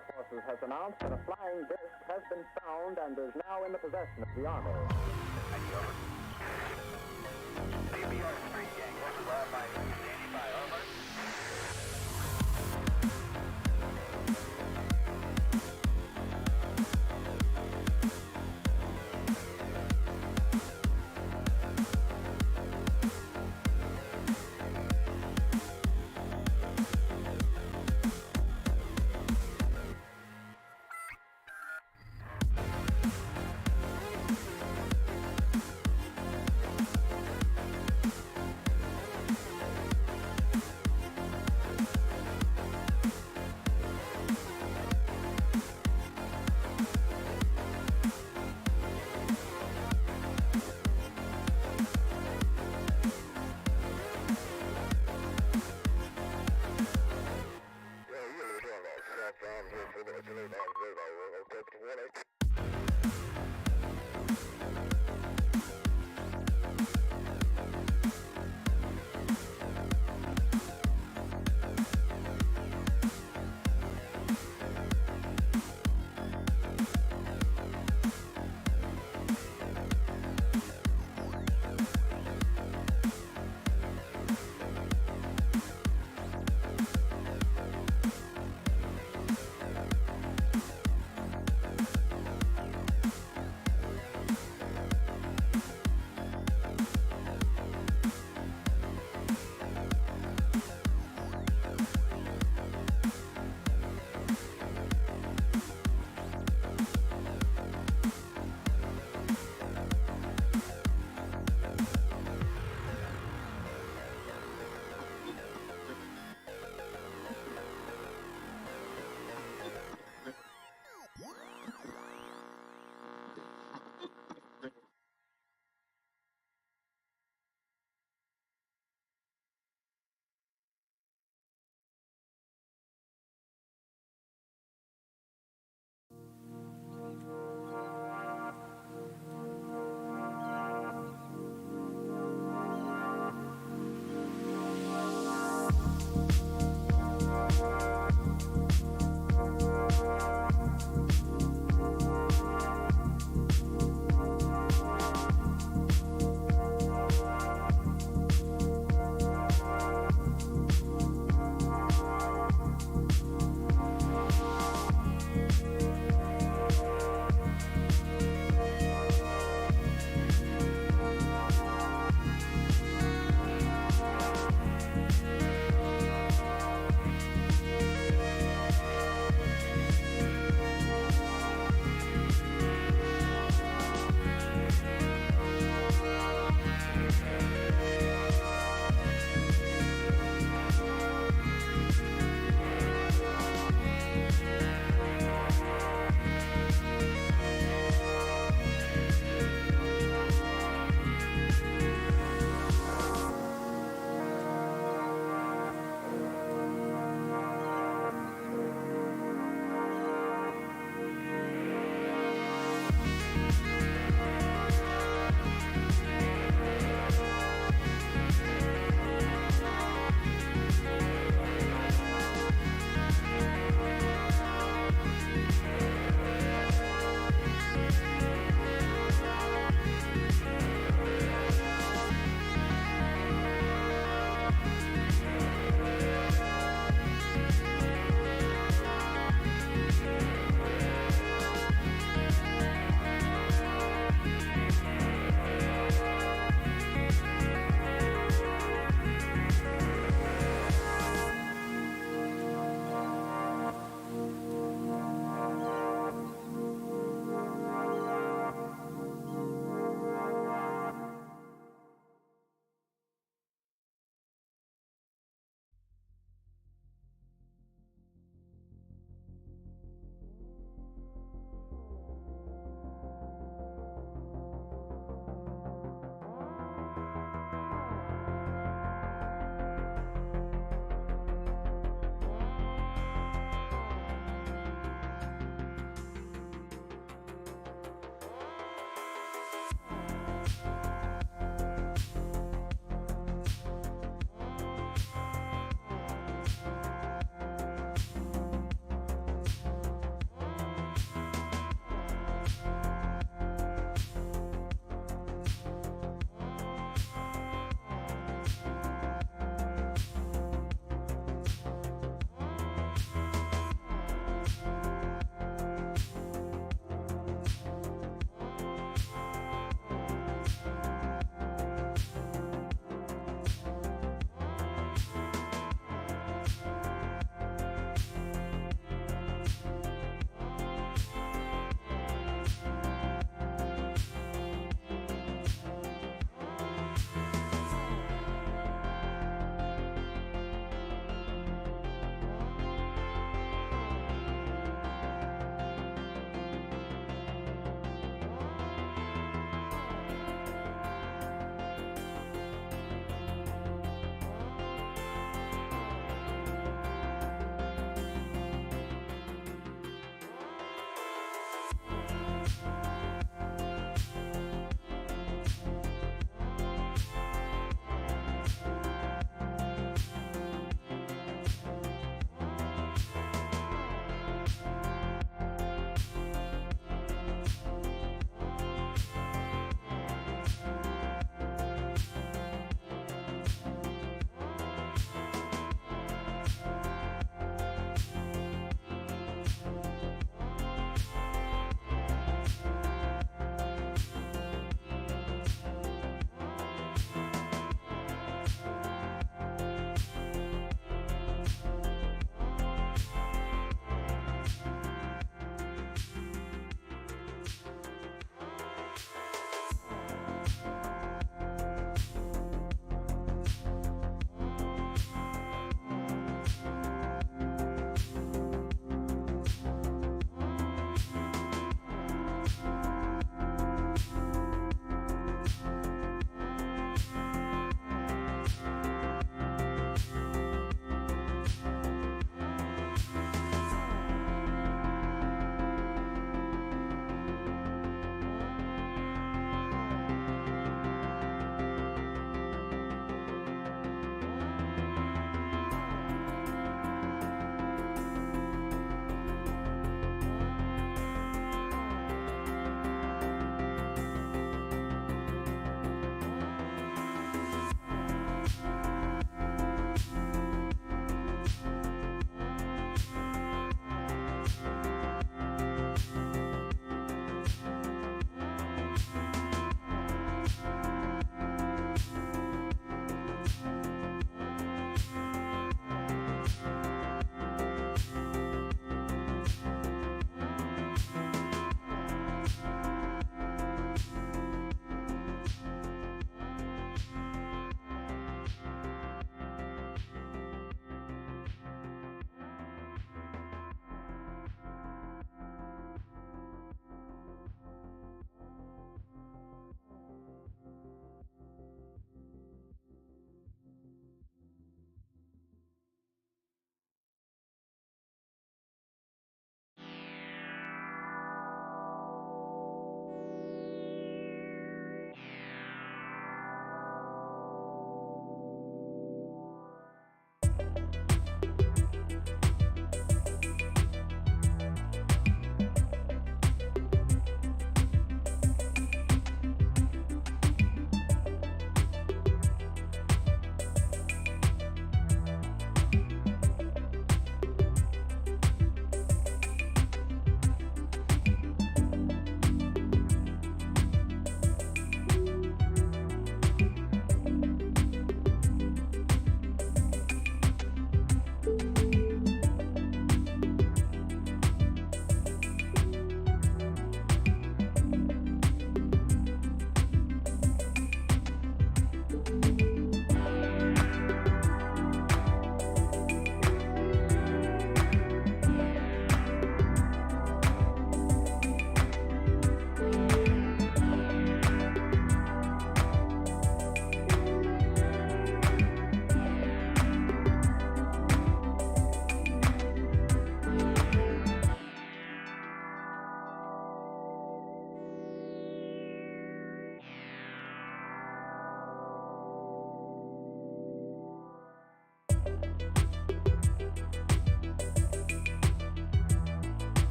Air Forces has announced that a flying disc has been found and is now in the possession of the Army. CBR Street Gang, over by standing by, over.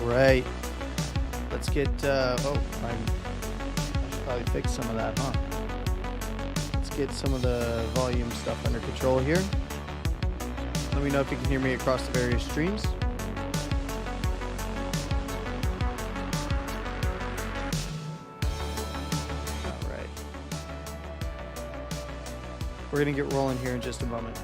right. Let's get, I should probably fix some of that, huh? Let's get some of the volume stuff under control here. Let me know if you can hear me across the various streams. All right. We're going to get rolling here in just a moment.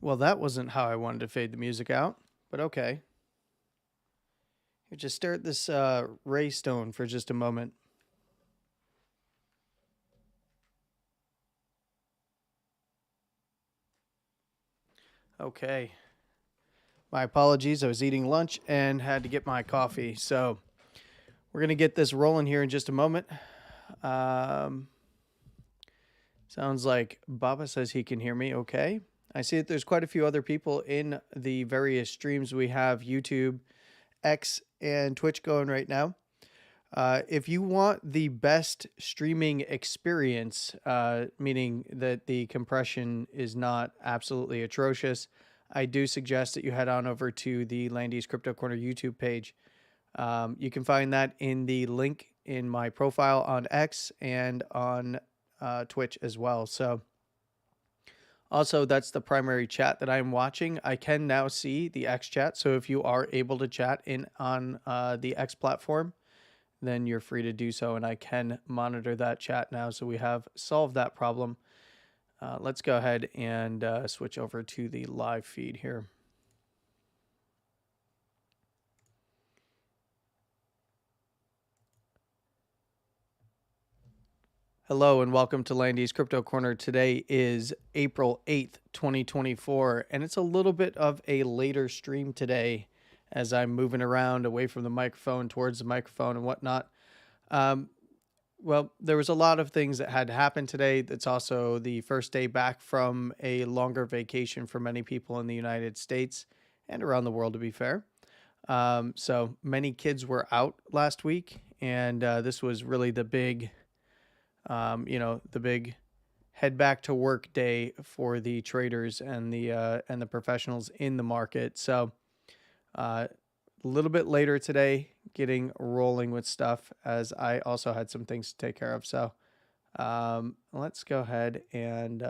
Well, that wasn't how I wanted to fade the music out, but okay. Here, just stare at this Ray Stone for just a moment. Okay. My apologies. I was eating lunch and had to get my coffee. So we're going to get this rolling here in just a moment. Sounds like Baba says he can hear me. Okay. I see that there's quite a few other people in the various streams. We have YouTube, X, and Twitch going right now. If you want the best streaming experience, meaning that the compression is not absolutely atrocious, I do suggest that you head on over to the Landy's Crypto Corner YouTube page. You can find that in the link in my profile on X and on Twitch as well. So also, that's the primary chat that I'm watching. I can now see the X chat. So if you are able to chat in on the X platform, then you're free to do so. And I can monitor that chat now. So we have solved that problem. Let's go ahead and switch over to the live feed here. Hello and welcome to Landy's Crypto Corner. Today is April 8th, 2024, and it's a little bit of a later stream today as I'm moving around away from the microphone towards the microphone and whatnot. Well, there was a lot of things that had to happen today. That's also the first day back from a longer vacation for many people in the United States and around the world, to be fair. So many kids were out last week, and this was really the big... the big head back to work day for the traders and the professionals in the market. So a little bit later today, getting rolling with stuff as I also had some things to take care of. So let's go ahead and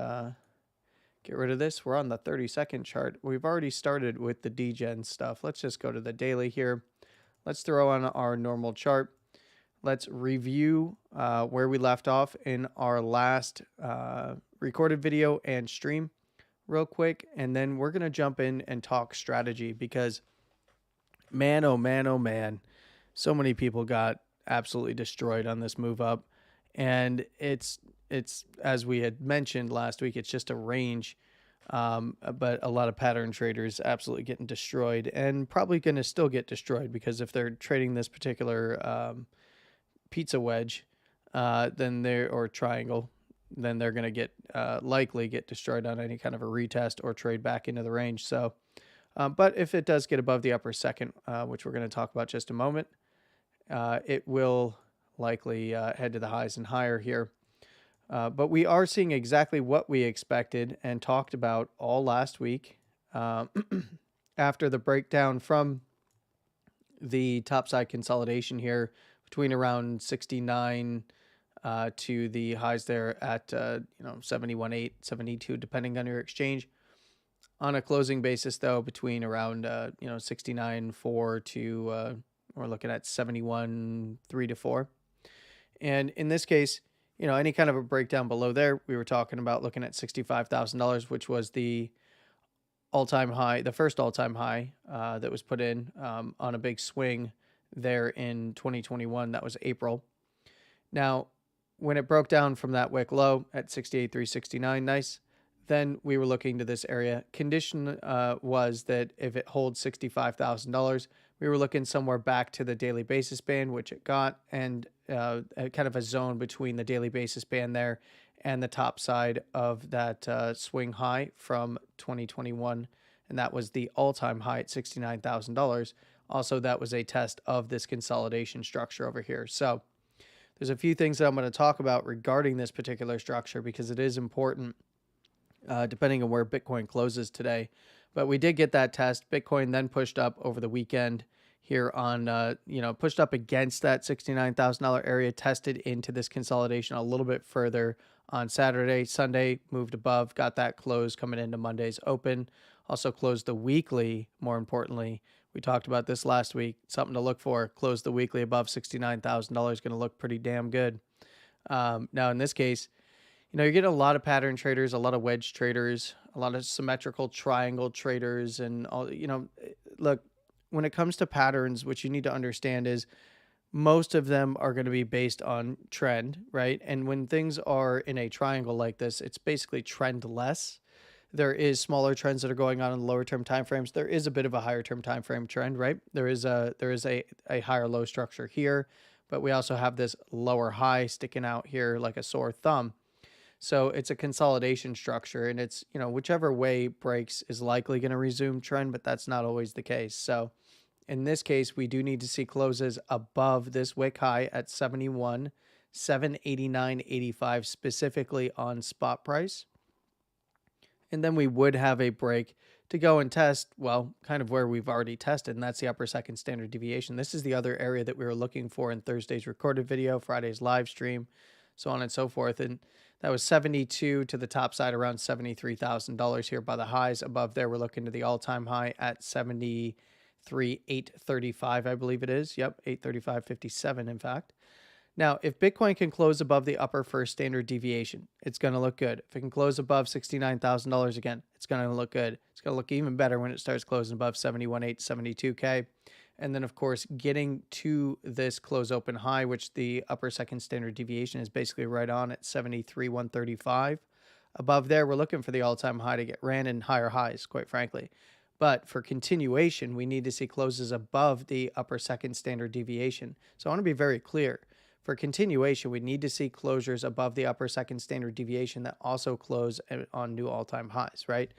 get rid of this. We're on the 30-second chart. We've already started with the degen stuff. Let's just go to the daily here. Let's throw on our normal chart. Let's review where we left off in our last recorded video and stream real quick. And then we're going to jump in and talk strategy because, man, oh man, so many people got absolutely destroyed on this move up. And it's as we had mentioned last week, it's just a range. But a lot of pattern traders absolutely getting destroyed and probably going to still get destroyed because if they're trading this particular pizza wedge, or triangle, then they're going to get likely get destroyed on any kind of a retest or trade back into the range. So, but if it does get above the upper second, which we're going to talk about just a moment, it will likely head to the highs and higher here. But we are seeing exactly what we expected and talked about all last week after the breakdown from the topside consolidation here between around 69 to the highs there at 71.8, 72, depending on your exchange. On a closing basis, though, between around 69.4 to we're looking at 71.3 to 4. And in this case, any kind of a breakdown below there, we were talking about looking at $65,000, which was the all-time high, the first all-time high that was put in on a big swing there in 2021. That was April. Now, when it broke down from that wick low at 68,369, nice, then we were looking to this area. Condition was that if it holds $65,000, we were looking somewhere back to the daily basis band, which it got, and kind of a zone between the daily basis band there and the top side of that swing high from 2021. And that was the all-time high at $69,000. Also, that was a test of this consolidation structure over here. So there's a few things that I'm going to talk about regarding this particular structure because it is important depending on where Bitcoin closes today. But we did get that test. Bitcoin then pushed up over the weekend here on, pushed up against that $69,000 area, tested into this consolidation a little bit further on Saturday. Sunday moved above, got that close coming into Monday's open. Also closed the weekly, more importantly. We talked about this last week. Something to look for. Closed the weekly above $69,000. Going to look pretty damn good. Now, in this case, you're getting a lot of pattern traders, a lot of wedge traders, a lot of symmetrical triangle traders, and all. Look, when it comes to patterns, what you need to understand is most of them are going to be based on trend, right? And when things are in a triangle like this, it's basically trendless. There is smaller trends that are going on in the lower term timeframes. There is a bit of a higher term timeframe trend, right? There is a higher low structure here, but we also have this lower high sticking out here like a sore thumb. So it's a consolidation structure, and it's, whichever way breaks is likely going to resume trend, but that's not always the case. So in this case, we do need to see closes above this wick high at 71,789.85 specifically on spot price. And then we would have a break to go and test, well, kind of where we've already tested, and that's the upper second standard deviation. This is the other area that we were looking for in Thursday's recorded video, Friday's live stream, so on and so forth. And that was 72 to the top side, around $73,000 here by the highs. Above there, we're looking to the all-time high at 73,835, I believe it is. Yep, 835.57, in fact. Now, if Bitcoin can close above the upper first standard deviation, it's going to look good. If it can close above $69,000 again, it's going to look good. It's going to look even better when it starts closing above 71,872K. And then, of course, getting to this close open high, which the upper second standard deviation is basically right on at 73,135. Above there, we're looking for the all-time high to get ran in higher highs, quite frankly. But for continuation, we need to see closes above the upper second standard deviation. So I want to be very clear. For continuation, we need to see closures above the upper second standard deviation that also close on new all-time highs, right?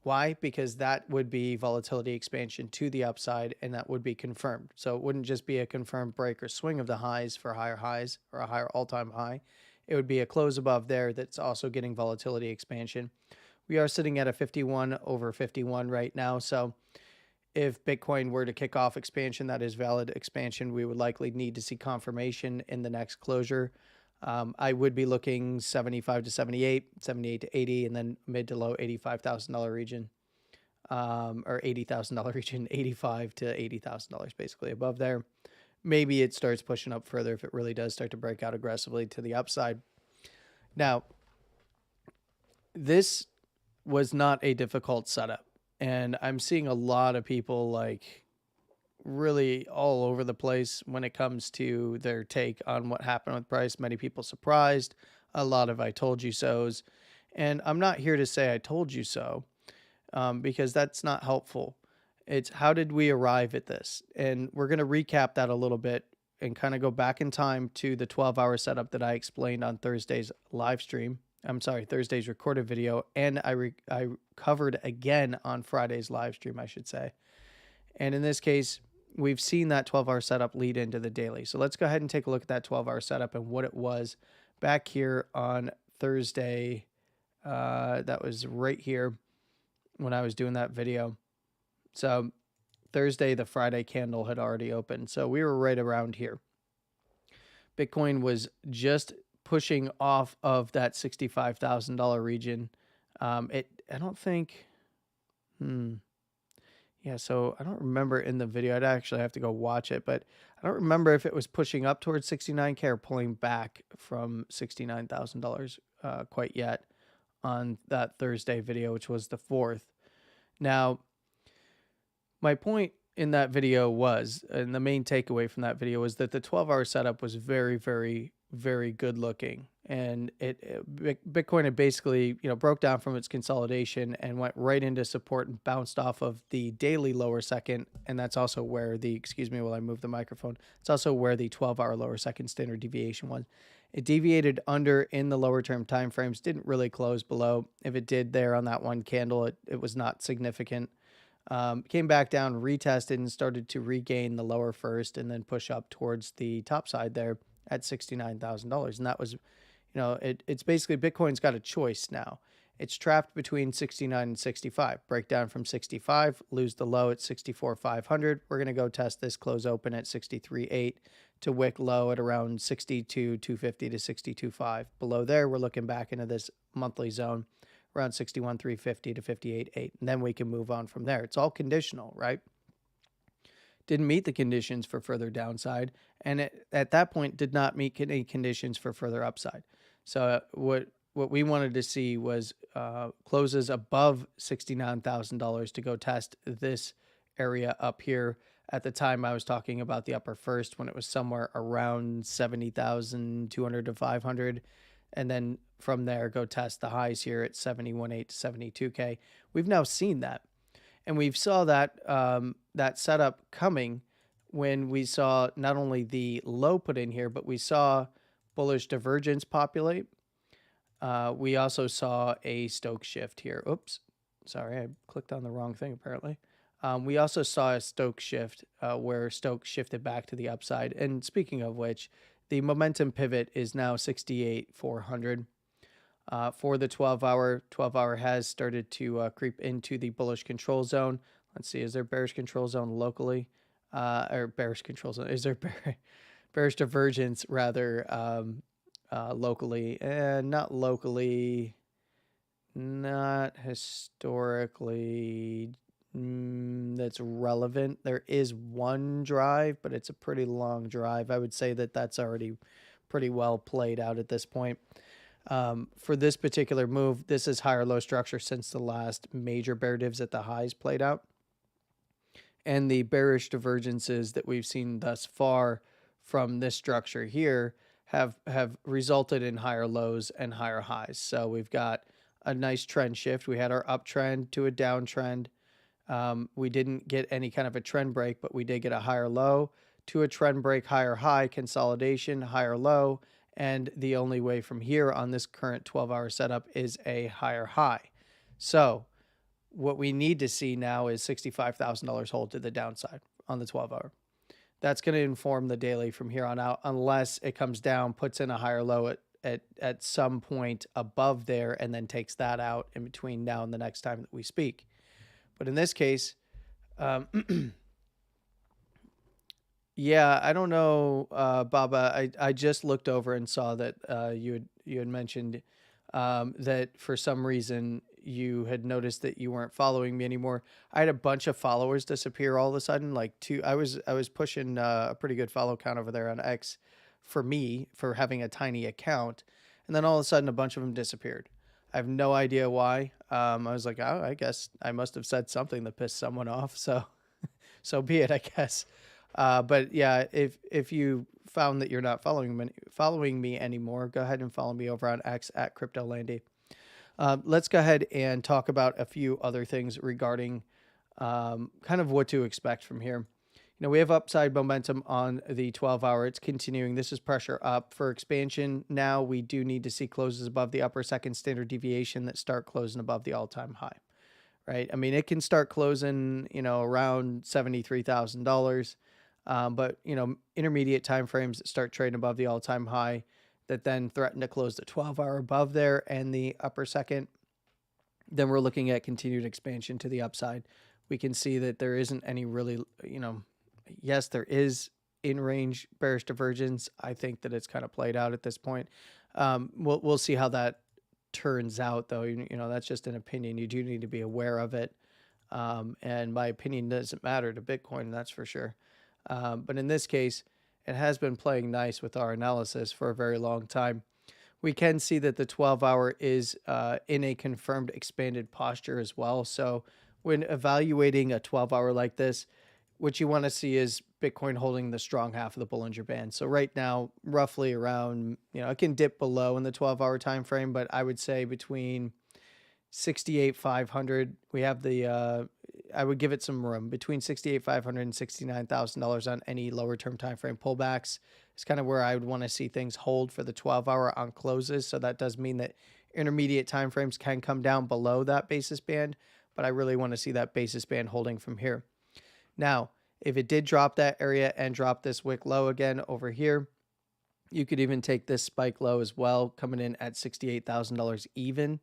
Why? Because that would be volatility expansion to the upside, and that would be confirmed. So it wouldn't just be a confirmed break or swing of the highs for higher highs or a higher all-time high. It would be a close above there that's also getting volatility expansion. We are sitting at a 51 over 51 right now, so if Bitcoin were to kick off expansion, that is valid expansion, we would likely need to see confirmation in the next closure. I would be looking 75 to 78, 78 to 80, and then mid to low $85,000 region, or $80,000 region, $85 to $80,000 basically above there. Maybe it starts pushing up further if it really does start to break out aggressively to the upside. Now, this was not a difficult setup. And I'm seeing a lot of people like really all over the place when it comes to their take on what happened with price. Many people surprised, a lot of I told you so's. And I'm not here to say I told you so because that's not helpful. It's how did we arrive at this? And we're going to recap that a little bit and kind of go back in time to the 12-hour setup that I explained on Thursday's live stream. Thursday's recorded video, and I covered again on Friday's live stream, I should say. And in this case, we've seen that 12-hour setup lead into the daily. So let's go ahead and take a look at that 12-hour setup and what it was back here on Thursday. That was right here when I was doing that video. So Thursday, the Friday candle had already opened. So we were right around here. Bitcoin was just pushing off of that $65,000 region. So I don't remember in the video. I'd actually have to go watch it, but I don't remember if it was pushing up towards 69K or pulling back from $69,000 quite yet on that Thursday video, which was the 4th. Now, my point in that video was, and the main takeaway from that video was that the 12-hour setup was very, very, very good looking. And Bitcoin had basically, broke down from its consolidation and went right into support and bounced off of the daily lower second. And that's also where excuse me while I move the microphone, it's also where the 12-hour lower second standard deviation was. It deviated under in the lower term timeframes, didn't really close below. If it did there on that one candle, it was not significant. Came back down, retested, and started to regain the lower first and then push up towards the top side there at $69,000. And that was, it's basically Bitcoin's got a choice now. It's trapped between 69 and 65. Break down from 65, lose the low at 64,500. We're going to go test this close open at 63.8 to wick low at around 62,250 to 62.5. Below there, we're looking back into this monthly zone around 61,350 to 58.8. And then we can move on from there. It's all conditional, right? Didn't meet the conditions for further downside, and at that point did not meet any conditions for further upside. So what we wanted to see was closes above $69,000 to go test this area up here. At the time, I was talking about the upper first when it was somewhere around 70,200 to 500, and then from there go test the highs here at 71.8 to 72K. We've now seen that. And we saw that that setup coming when we saw not only the low put in here, but we saw bullish divergence populate. We also saw a Stokes shift here. Oops, sorry, I clicked on the wrong thing apparently. We also saw a Stokes shift where Stokes shifted back to the upside. And speaking of which, the momentum pivot is now 68,400. For the 12-hour has started to creep into the bullish control zone. Let's see, is there bearish control zone locally? Or bearish control zone? Is there bearish divergence rather locally? Not locally, not historically. That's relevant. There is one drive, but it's a pretty long drive. I would say that that's already pretty well played out at this point. For this particular move, this is higher low structure since the last major bear divs at the highs played out. And the bearish divergences that we've seen thus far from this structure here have resulted in higher lows and higher highs. So we've got a nice trend shift. We had our uptrend to a downtrend. We didn't get any kind of a trend break, but we did get a higher low to a trend break, higher high, consolidation, higher low. And the only way from here on this current 12-hour setup is a higher high. So what we need to see now is $65,000 hold to the downside on the 12-hour. That's going to inform the daily from here on out, unless it comes down, puts in a higher low at some point above there, and then takes that out in between now and the next time that we speak. But in this case, yeah, I don't know, Baba. I just looked over and saw that you had mentioned that for some reason you had noticed that you weren't following me anymore. I had a bunch of followers disappear all of a sudden. Like I was pushing a pretty good follow count over there on X for me for having a tiny account, and then all of a sudden a bunch of them disappeared. I have no idea why. I was like, oh, I guess I must have said something that pissed someone off. So be it, I guess. But yeah, if you found that you're not following me anymore, go ahead and follow me over on X at CryptoLandy. Let's go ahead and talk about a few other things regarding kind of what to expect from here. We have upside momentum on the 12-hour. It's continuing. This is pressure up for expansion. Now we do need to see closes above the upper second standard deviation that start closing above the all-time high, right? I mean, it can start closing, around $73,000. But, intermediate time frames that start trading above the all-time high that then threaten to close the 12-hour above there and the upper second, then we're looking at continued expansion to the upside. We can see that there isn't any really, yes, there is in-range bearish divergence. I think that it's kind of played out at this point. We'll see how that turns out, though. That's just an opinion. You do need to be aware of it. And my opinion doesn't matter to Bitcoin, that's for sure. But in this case, it has been playing nice with our analysis for a very long time. We can see that the 12-hour is in a confirmed expanded posture as well. So when evaluating a 12-hour like this, what you want to see is Bitcoin holding the strong half of the Bollinger Band. So right now, roughly around, it can dip below in the 12-hour time frame, but I would say between 68,500, we have the I would give it some room between 68,500 and $69,000 on any lower term time frame pullbacks. It's kind of where I would want to see things hold for the 12-hour on closes. So that does mean that intermediate time frames can come down below that basis band, but I really want to see that basis band holding from here. Now, if it did drop that area and drop this wick low again over here, you could even take this spike low as well, coming in at $68,000 even.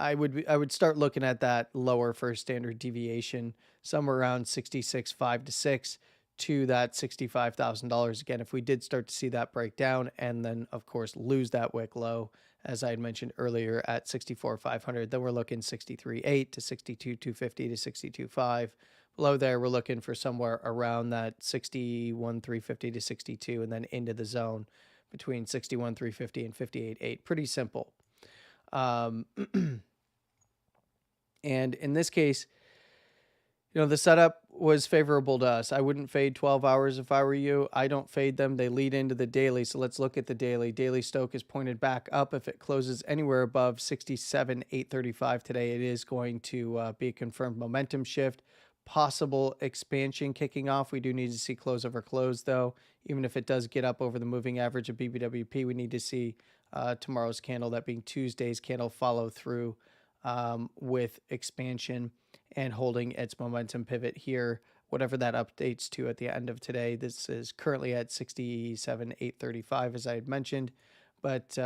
I would start looking at that lower first standard deviation, somewhere around 66.5 to 6 to that $65,000 again. If we did start to see that break down and then of course lose that wick low, as I had mentioned earlier at 64,500, then we're looking 63.8 to 62,250 to 62.5. Below there, we're looking for somewhere around that 61,350 to 62, and then into the zone between 61,350 and 58.8. Pretty simple. And in this case, the setup was favorable to us. I wouldn't fade 12 hours if I were you. I don't fade them. They lead into the daily. So let's look at the daily. Daily Stoke is pointed back up. If it closes anywhere above 67,835 today, it is going to be a confirmed momentum shift. Possible expansion kicking off. We do need to see close over close, though. Even if it does get up over the moving average of BBWP, we need to see tomorrow's candle, that being Tuesday's candle, follow through with expansion and holding its momentum pivot here, whatever that updates to at the end of today. This is currently at 67,835, as I had mentioned, but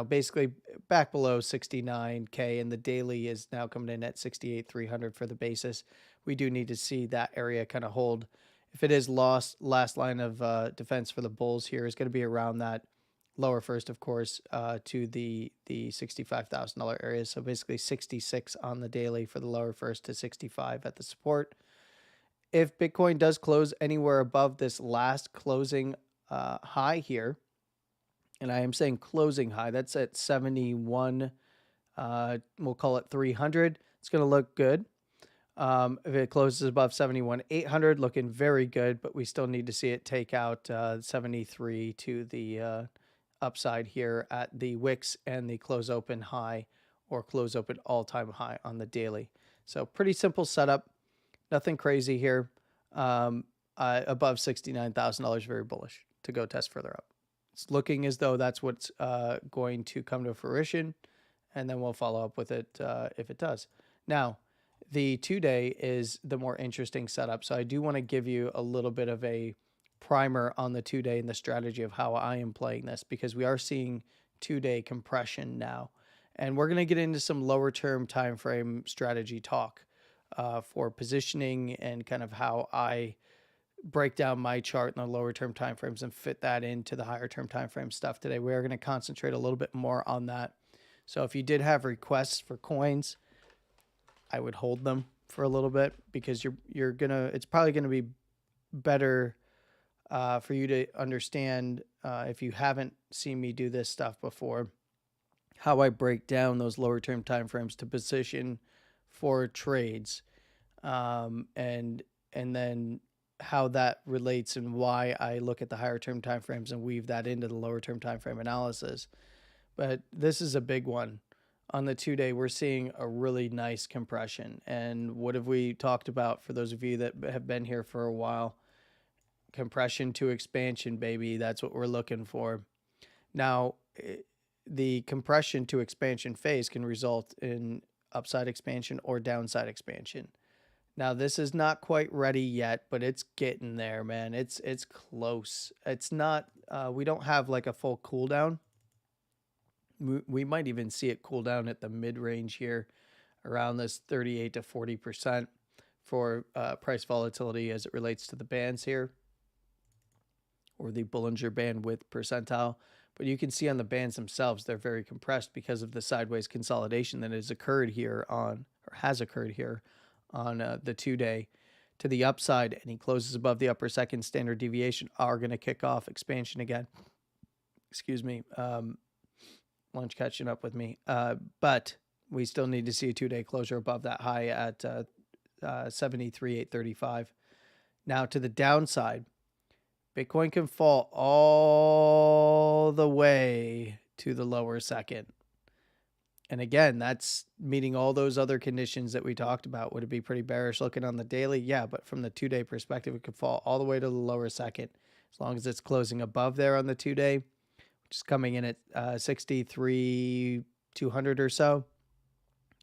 basically back below 69K, and the daily is now coming in at 68,300 for the basis. We do need to see that area kind of hold. If it is lost, last line of defense for the bulls here is going to be around that lower first, of course, to the $65,000 area. So basically 66 on the daily for the lower first to 65 at the support. If Bitcoin does close anywhere above this last closing high here, and I am saying closing high, that's at 71, we'll call it 300. It's going to look good. If it closes above 71,800, looking very good, but we still need to see it take out 73 to the upside here at the wicks and the close open high or close open all-time high on the daily. So pretty simple setup, nothing crazy here. Above $69,000, very bullish to go test further up. It's looking as though that's what's going to come to fruition, and then we'll follow up with it if it does. Now, the 2-day is the more interesting setup, so I do want to give you a little bit of a primer on the 2-day and the strategy of how I am playing this, because we are seeing 2-day compression now, and we're going to get into some lower term time frame strategy talk for positioning and kind of how I break down my chart in the lower term timeframes and fit that into the higher term timeframe stuff today. We are going to concentrate a little bit more on that. So if you did have requests for coins, I would hold them for a little bit, because it's probably gonna be better for you to understand if you haven't seen me do this stuff before, how I break down those lower term timeframes to position for trades, and then how that relates and why I look at the higher term timeframes and weave that into the lower term timeframe analysis. But this is a big one. On the 2-day, we're seeing a really nice compression. And what have we talked about for those of you that have been here for a while? Compression to expansion, baby. That's what we're looking for. Now, the compression to expansion phase can result in upside expansion or downside expansion. Now, this is not quite ready yet, but it's getting there, man. It's close. It's not, we don't have like a full cool down. We might even see it cool down at the mid-range here, around this 38 to 40% for price volatility as it relates to the bands here, or the Bollinger Band width percentile. But you can see on the bands themselves, they're very compressed because of the sideways consolidation that has occurred here on the 2-day to the upside, and he closes above the upper second standard deviation, are going to kick off expansion again. Excuse me. Lunch catching up with me. But we still need to see a 2-day closure above that high at 73,835. Now to the downside, Bitcoin can fall all the way to the lower second. And again, that's meeting all those other conditions that we talked about. Would it be pretty bearish looking on the daily? Yeah, but from the 2-day perspective, it could fall all the way to the lower second as long as it's closing above there on the 2-day, which is coming in at 63,200 or so,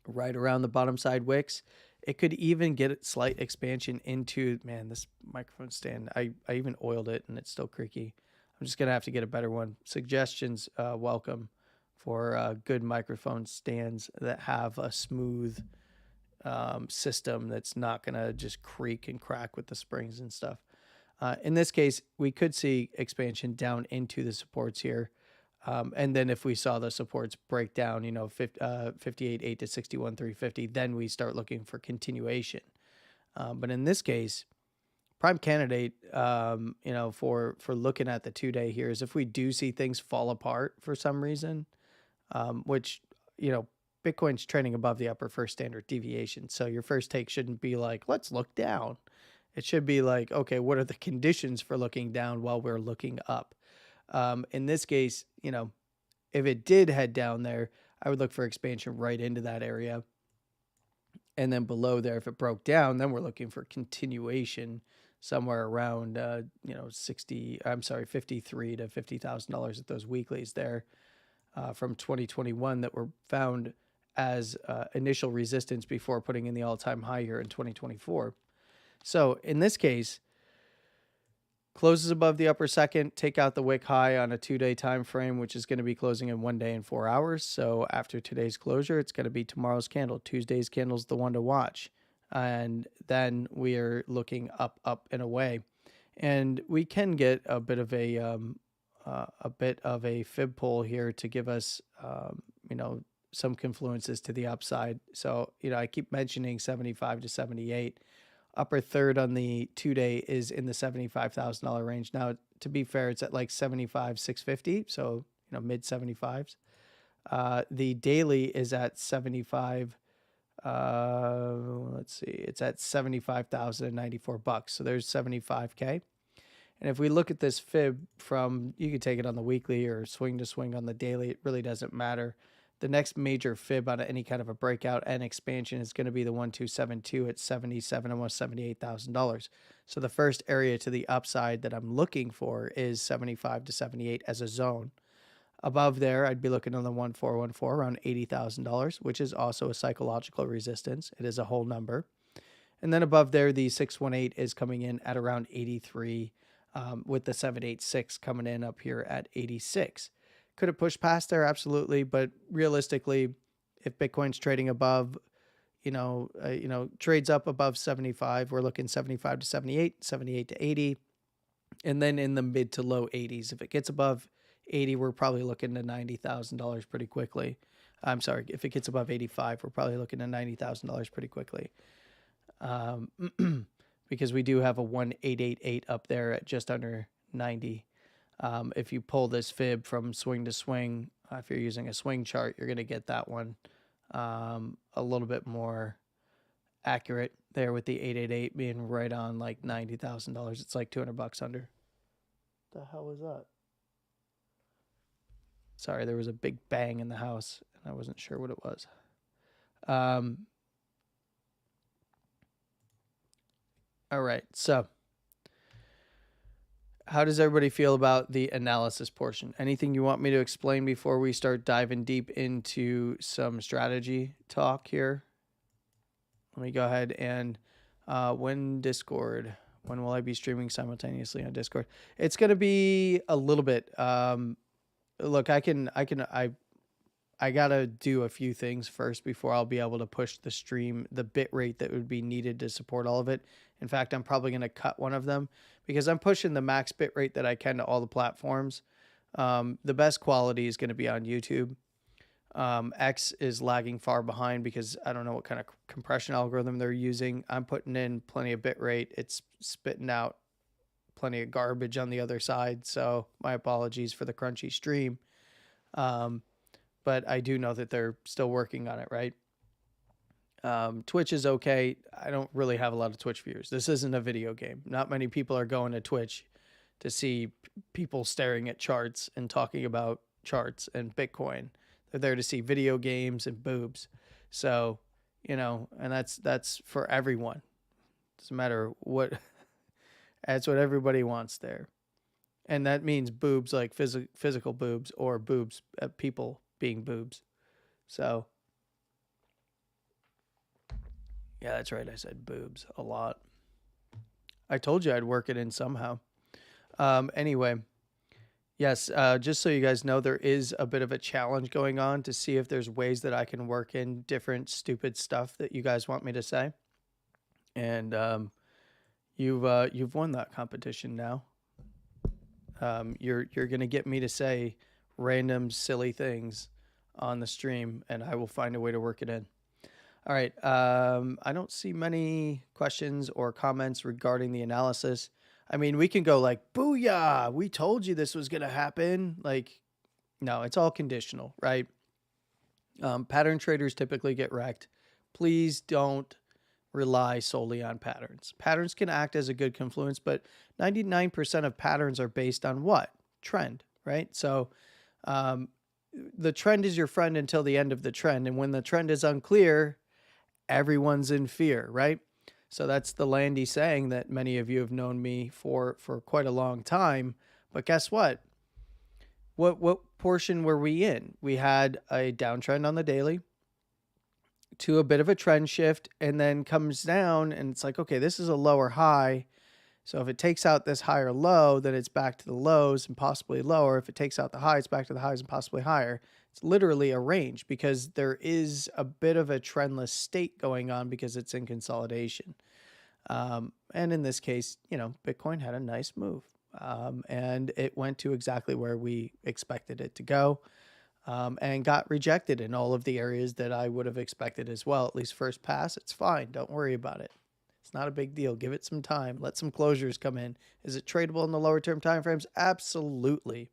right around the bottom side wicks. It could even get a slight expansion into, man, this microphone stand, I even oiled it and it's still creaky. I'm just going to have to get a better one. Suggestions welcome for good microphone stands that have a smooth system that's not going to just creak and crack with the springs and stuff. In this case, we could see expansion down into the supports here. And then if we saw the supports break down, 58.8 to 61,350, then we start looking for continuation. But in this case, prime candidate, for looking at the 2-day here is if we do see things fall apart for some reason, which, Bitcoin's trading above the upper first standard deviation. So your first take shouldn't be like, let's look down. It should be like, okay, what are the conditions for looking down while we're looking up? In this case, if it did head down there, I would look for expansion right into that area. And then below there, if it broke down, then we're looking for continuation somewhere around, 53 to $50,000 at those weeklies there from 2021 that were found as initial resistance before putting in the all-time high here in 2024. So in this case, closes above the upper second, take out the wick high on a 2-day time frame, which is going to be closing in 1 day and 4 hours. So after today's closure, it's going to be tomorrow's candle. Tuesday's candle is the one to watch. And then we are looking up and away. And we can get a bit of a fib pull here to give us, some confluences to the upside. So, I keep mentioning 75 to 78. Upper third on the 2-day is in the $75,000 range. Now, to be fair, it's at like 75,650, so mid 75s. The daily is at 75. Let's see, it's at $75,094. So there's 75K. And if we look at this fib from, you could take it on the weekly or swing to swing on the daily. It really doesn't matter. The next major fib on any kind of a breakout and expansion is going to be the 1272 at 77, almost $78,000. So the first area to the upside that I'm looking for is 75 to 78 as a zone. Above there, I'd be looking on the 1414 around $80,000, which is also a psychological resistance. It is a whole number. And then above there, the 618 is coming in at around 83, with the 786 coming in up here at 86. Could it push past there? Absolutely. But realistically, if Bitcoin's trading above, trades up above 75, we're looking 75 to 78, 78 to 80, and then in the mid to low 80s. If it gets above 80, we're probably looking to $90,000 pretty quickly. I'm sorry, if it gets above 85, we're probably looking to $90,000 pretty quickly. Because we do have a 1888 up there at just under 90. If you pull this fib from swing to swing, if you're using a swing chart, you're going to get that one a little bit more accurate there with the 888 being right on like $90,000. It's like $200 under. What the hell was that? Sorry, there was a big bang in the house and I wasn't sure what it was. All right, so how does everybody feel about the analysis portion? Anything you want me to explain before we start diving deep into some strategy talk here? Let me go ahead and when will I be streaming simultaneously on Discord? It's going to be a little bit. Look, I got to do a few things first before I'll be able to push the stream, the bit rate that would be needed to support all of it. In fact, I'm probably going to cut one of them because I'm pushing the max bit rate that I can to all the platforms. The best quality is going to be on YouTube. X is lagging far behind because I don't know what kind of compression algorithm they're using. I'm putting in plenty of bit rate. It's spitting out plenty of garbage on the other side. So my apologies for the crunchy stream. But I do know that they're still working on it, right? Twitch is okay. I don't really have a lot of Twitch viewers. This isn't a video game. Not many people are going to Twitch to see people staring at charts and talking about charts and Bitcoin. They're there to see video games and boobs. So, and that's for everyone. Doesn't matter what. That's what everybody wants there. And that means boobs like physical boobs or boobs, people being boobs. So, yeah, that's right. I said boobs a lot. I told you I'd work it in somehow. Anyway, yes, just so you guys know, there is a bit of a challenge going on to see if there's ways that I can work in different stupid stuff that you guys want me to say. And you've won that competition now. You're gonna get me to say random silly things on the stream, and I will find a way to work it in. All right. I don't see many questions or comments regarding the analysis. I mean, we can go like, booyah, we told you this was going to happen. Like, no, it's all conditional, right? Pattern traders typically get wrecked. Please don't rely solely on patterns. Patterns can act as a good confluence, but 99% of patterns are based on what? Trend, right? So the trend is your friend until the end of the trend. And when the trend is unclear, everyone's in fear, right? So that's the Landy saying that many of you have known me for quite a long time. But guess what? What portion were we in? We had a downtrend on the daily to a bit of a trend shift and then comes down and it's like, okay, this is a lower high. So if it takes out this higher low, then it's back to the lows and possibly lower. If it takes out the high, it's back to the highs and possibly higher. It's literally a range because there is a bit of a trendless state going on because it's in consolidation. And in this case, Bitcoin had a nice move and it went to exactly where we expected it to go and got rejected in all of the areas that I would have expected as well. At least first pass, it's fine. Don't worry about it. It's not a big deal. Give it some time. Let some closures come in. Is it tradable in the lower term timeframes? Absolutely.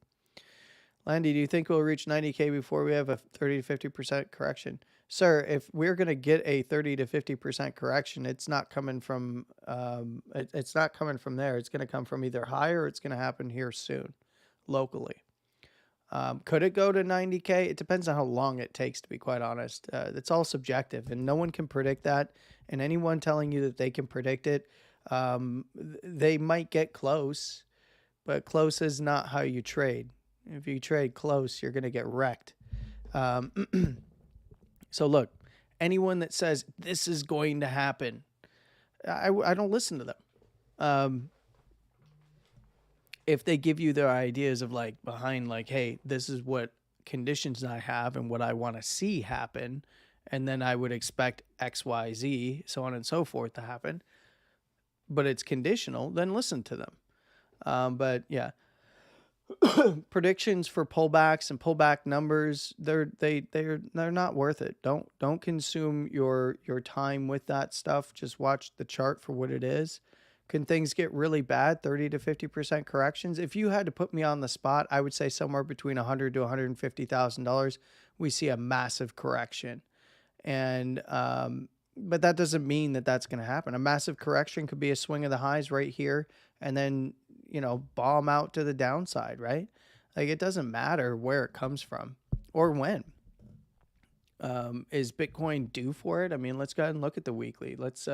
Landy, do you think we'll reach 90K before we have a 30 to 50% correction? Sir, if we're going to get a 30 to 50% correction, it's not coming from it's not coming from there. It's going to come from either higher or it's going to happen here soon, locally. Could it go to 90K? It depends on how long it takes, to be quite honest. It's all subjective, and no one can predict that. And anyone telling you that they can predict it, they might get close, but close is not how you trade. If you trade close, you're going to get wrecked. So look, anyone that says this is going to happen, I don't listen to them. If they give you their ideas of like behind like, hey, this is what conditions I have and what I want to see happen, and then I would expect X, Y, Z, so on and so forth to happen, but it's conditional, then listen to them. But yeah, predictions for pullbacks and pullback numbers, they're not worth it. Don't consume your time with that stuff. Just watch the chart for what it is. Can things get really bad? 30 to 50% corrections. If you had to put me on the spot, I would say somewhere between $100,000 to $150,000. We see a massive correction, and but that doesn't mean that that's going to happen. A massive correction could be a swing of the highs right here, and then bomb out to the downside, right? Like, it doesn't matter where it comes from or when. Is Bitcoin due for it? I mean, let's go ahead and look at the weekly. Let's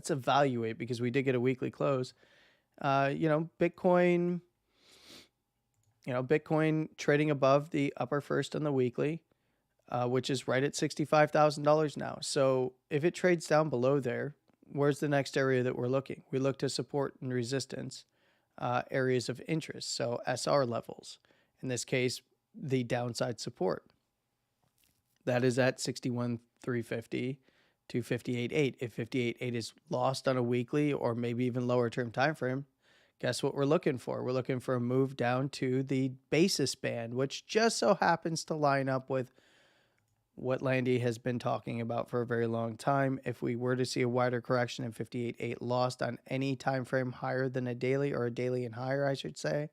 evaluate, because we did get a weekly close. Bitcoin trading above the upper first on the weekly, which is right at $65,000 now. So if it trades down below there, where's the next area that we're looking? We look to support and resistance areas of interest. So SR levels, in this case, the downside support. That is at 61,350 to 58.8. If 58.8 is lost on a weekly or maybe even lower term time frame, guess what we're looking for? We're looking for a move down to the basis band, which just so happens to line up with what Landy has been talking about for a very long time. If we were to see a wider correction in 58.8 lost on any time frame higher than a daily, or a daily and higher, I should say,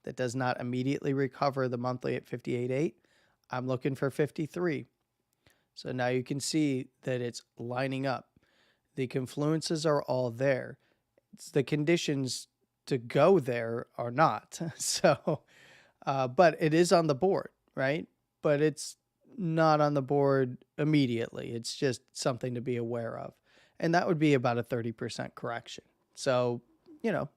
that does not immediately recover the monthly at 58.8, I'm looking for 53. So now you can see that it's lining up. The confluences are all there. It's the conditions to go there are not. So, but it is on the board, right? But it's not on the board immediately. It's just something to be aware of. And that would be about a 30% correction. So, you know,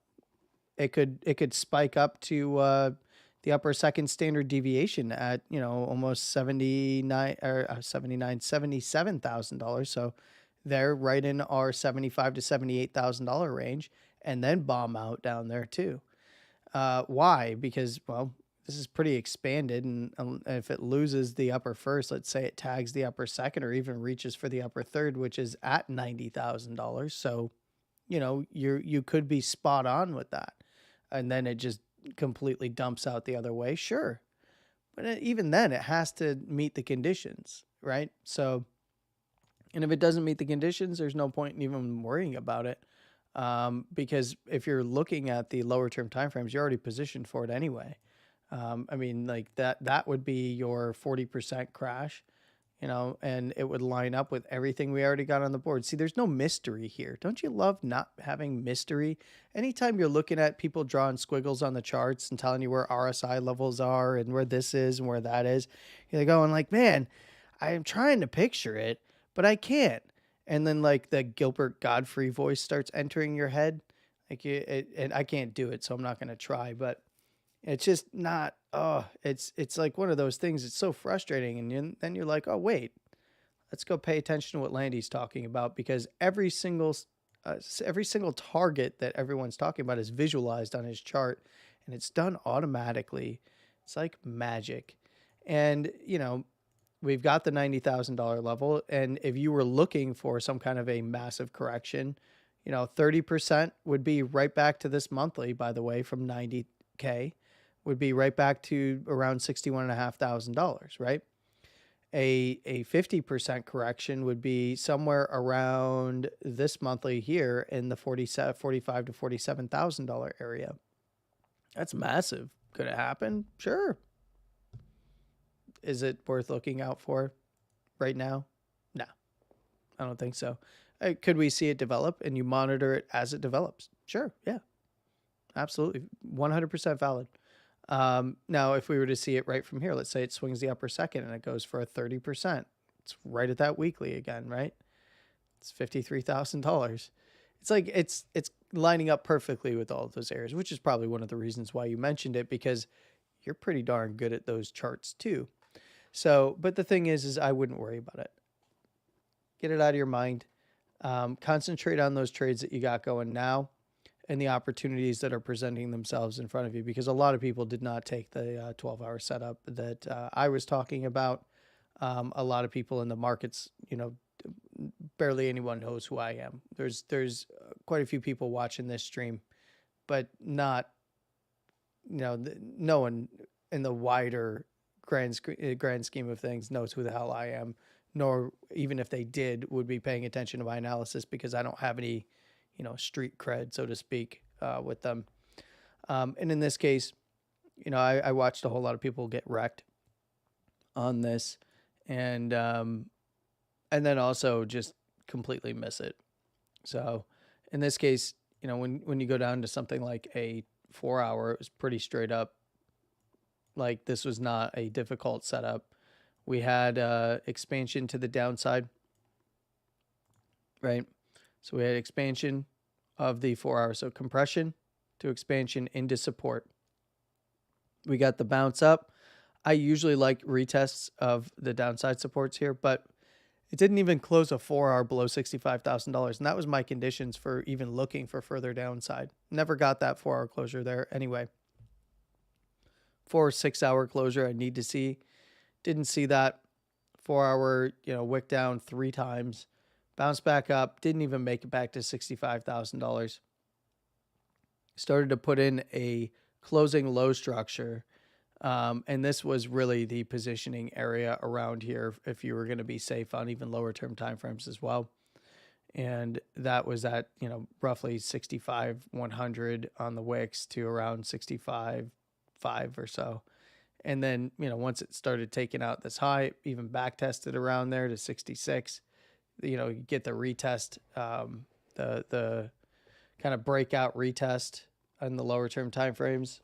it could spike up to the upper second standard deviation at, almost 79 or 79 $77,000. So they're right in our 75 to $78,000 range, and then bomb out down there too. Why? Because, well, this is pretty expanded, and if it loses the upper first, let's say it tags the upper second or even reaches for the upper third, which is at $90,000. So, you could be spot on with that, and then it just completely dumps out the other way. Sure, but even then, it has to meet the conditions, right? So, and if it doesn't meet the conditions, there's no point in even worrying about it. Because if you're looking at the lower term timeframes, you're already positioned for it anyway. I mean, like that would be your 40% crash, and it would line up with everything we already got on the board. See, there's no mystery here. Don't you love not having mystery? Anytime you're looking at people drawing squiggles on the charts and telling you where RSI levels are and where this is and where that is, you're going like, man, I am trying to picture it, but I can't. And then like the Gilbert Godfrey voice starts entering your head. Like and I can't do it, so I'm not going to try, but it's just not, it's like one of those things. It's so frustrating. And then you're like, oh, wait, let's go pay attention to what Landy's talking about, because every single target that everyone's talking about is visualized on his chart, and it's done automatically. It's like magic. And, we've got the $90,000 level. And if you were looking for some kind of a massive correction, 30% would be right back to this monthly, by the way, from 90K would be right back to around $61,500, right? A 50% correction would be somewhere around this monthly here in the $45,000 to $47,000 area. That's massive. Could it happen? Sure. Is it worth looking out for right now? No, I don't think so. Could we see it develop and you monitor it as it develops? Sure. Yeah, absolutely. 100% valid. Now, if we were to see it right from here, let's say it swings the upper second and it goes for a 30%. It's right at that weekly again, right? It's $53,000. It's like it's lining up perfectly with all of those areas, which is probably one of the reasons why you mentioned it, because you're pretty darn good at those charts too. So, but the thing is I wouldn't worry about it. Get it out of your mind. Concentrate on those trades that you got going now and the opportunities that are presenting themselves in front of you, because a lot of people did not take the 12-hour setup that I was talking about. A lot of people in the markets, barely anyone knows who I am. There's quite a few people watching this stream, but not, no one in the wider grand scheme of things knows who the hell I am, nor even if they did would be paying attention to my analysis, because I don't have any, street cred, so to speak, with them. And in this case, I watched a whole lot of people get wrecked on this, and then also just completely miss it. So in this case, when you go down to something like a 4-hour, it was pretty straight up. Like, this was not a difficult setup. We had expansion to the downside, right? So we had expansion of the 4-hour. So compression to expansion into support. We got the bounce up. I usually like retests of the downside supports here, but it didn't even close a 4-hour below $65,000. And that was my conditions for even looking for further downside. Never got that 4-hour closure there anyway. 4 or 6-hour closure I need to see. Didn't see that. 4-hour, wick down 3 times. Bounced back up. Didn't even make it back to $65,000. Started to put in a closing low structure. And this was really the positioning area around here if you were going to be safe on even lower term timeframes as well. And that was at, roughly 65, 100 on the wicks to around 65, 5 or so. And then, once it started taking out this high, even back tested around there to 66, you get the retest, the kind of breakout retest on the lower term time frames.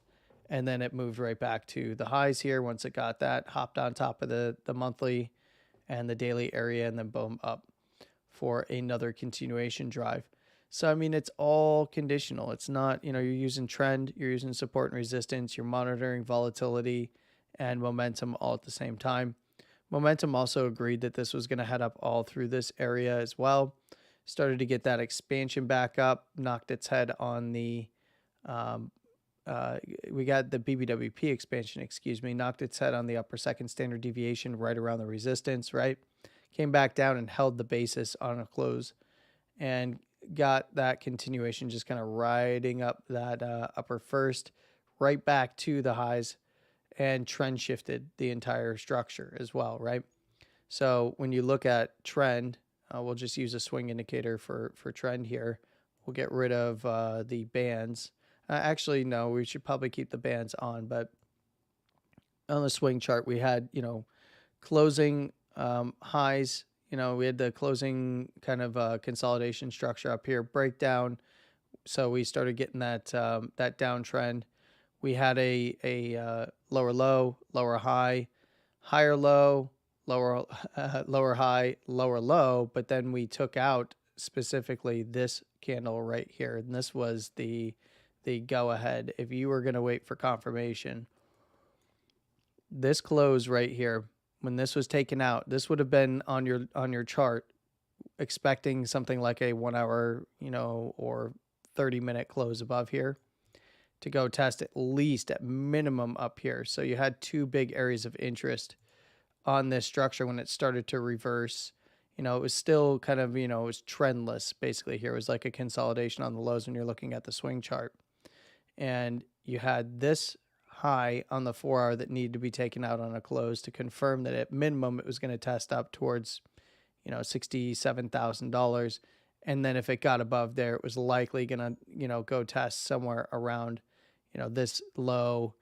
And then it moved right back to the highs here. Once it got that, hopped on top of the monthly and the daily area, and then boom, up for another continuation drive. So, I mean, it's all conditional. It's not, you're using trend, you're using support and resistance, you're monitoring volatility and momentum all at the same time. Momentum also agreed that this was going to head up all through this area as well. Started to get that expansion back up, knocked its head on the, we got the BBWP expansion, knocked its head on the upper second standard deviation right around the resistance, right? Came back down and held the basis on a close and got that continuation, just kind of riding up that upper first, right back to the highs, and trend shifted the entire structure as well, right? So when you look at trend, we'll just use a swing indicator for trend here. We'll get rid of the bands. Actually, no, we should probably keep the bands on, but on the swing chart, we had, closing highs, we had the closing kind of consolidation structure up here, breakdown. So we started getting that that downtrend. We had a lower low, lower high, higher low, lower lower high, lower low, but then we took out specifically this candle right here, and this was the go ahead. If you were going to wait for confirmation, this close right here, when this was taken out, this would have been on your chart expecting something like a 1 hour, or 30-minute close above here to go test at least at minimum up here. So you had two big areas of interest on this structure when it started to reverse. It was still kind of, it was trendless basically here. It was like a consolidation on the lows when you're looking at the swing chart. And you had this high on the 4 hour that needed to be taken out on a close to confirm that at minimum it was going to test up towards, $67,000. And then if it got above there, it was likely going to, go test somewhere around, this low,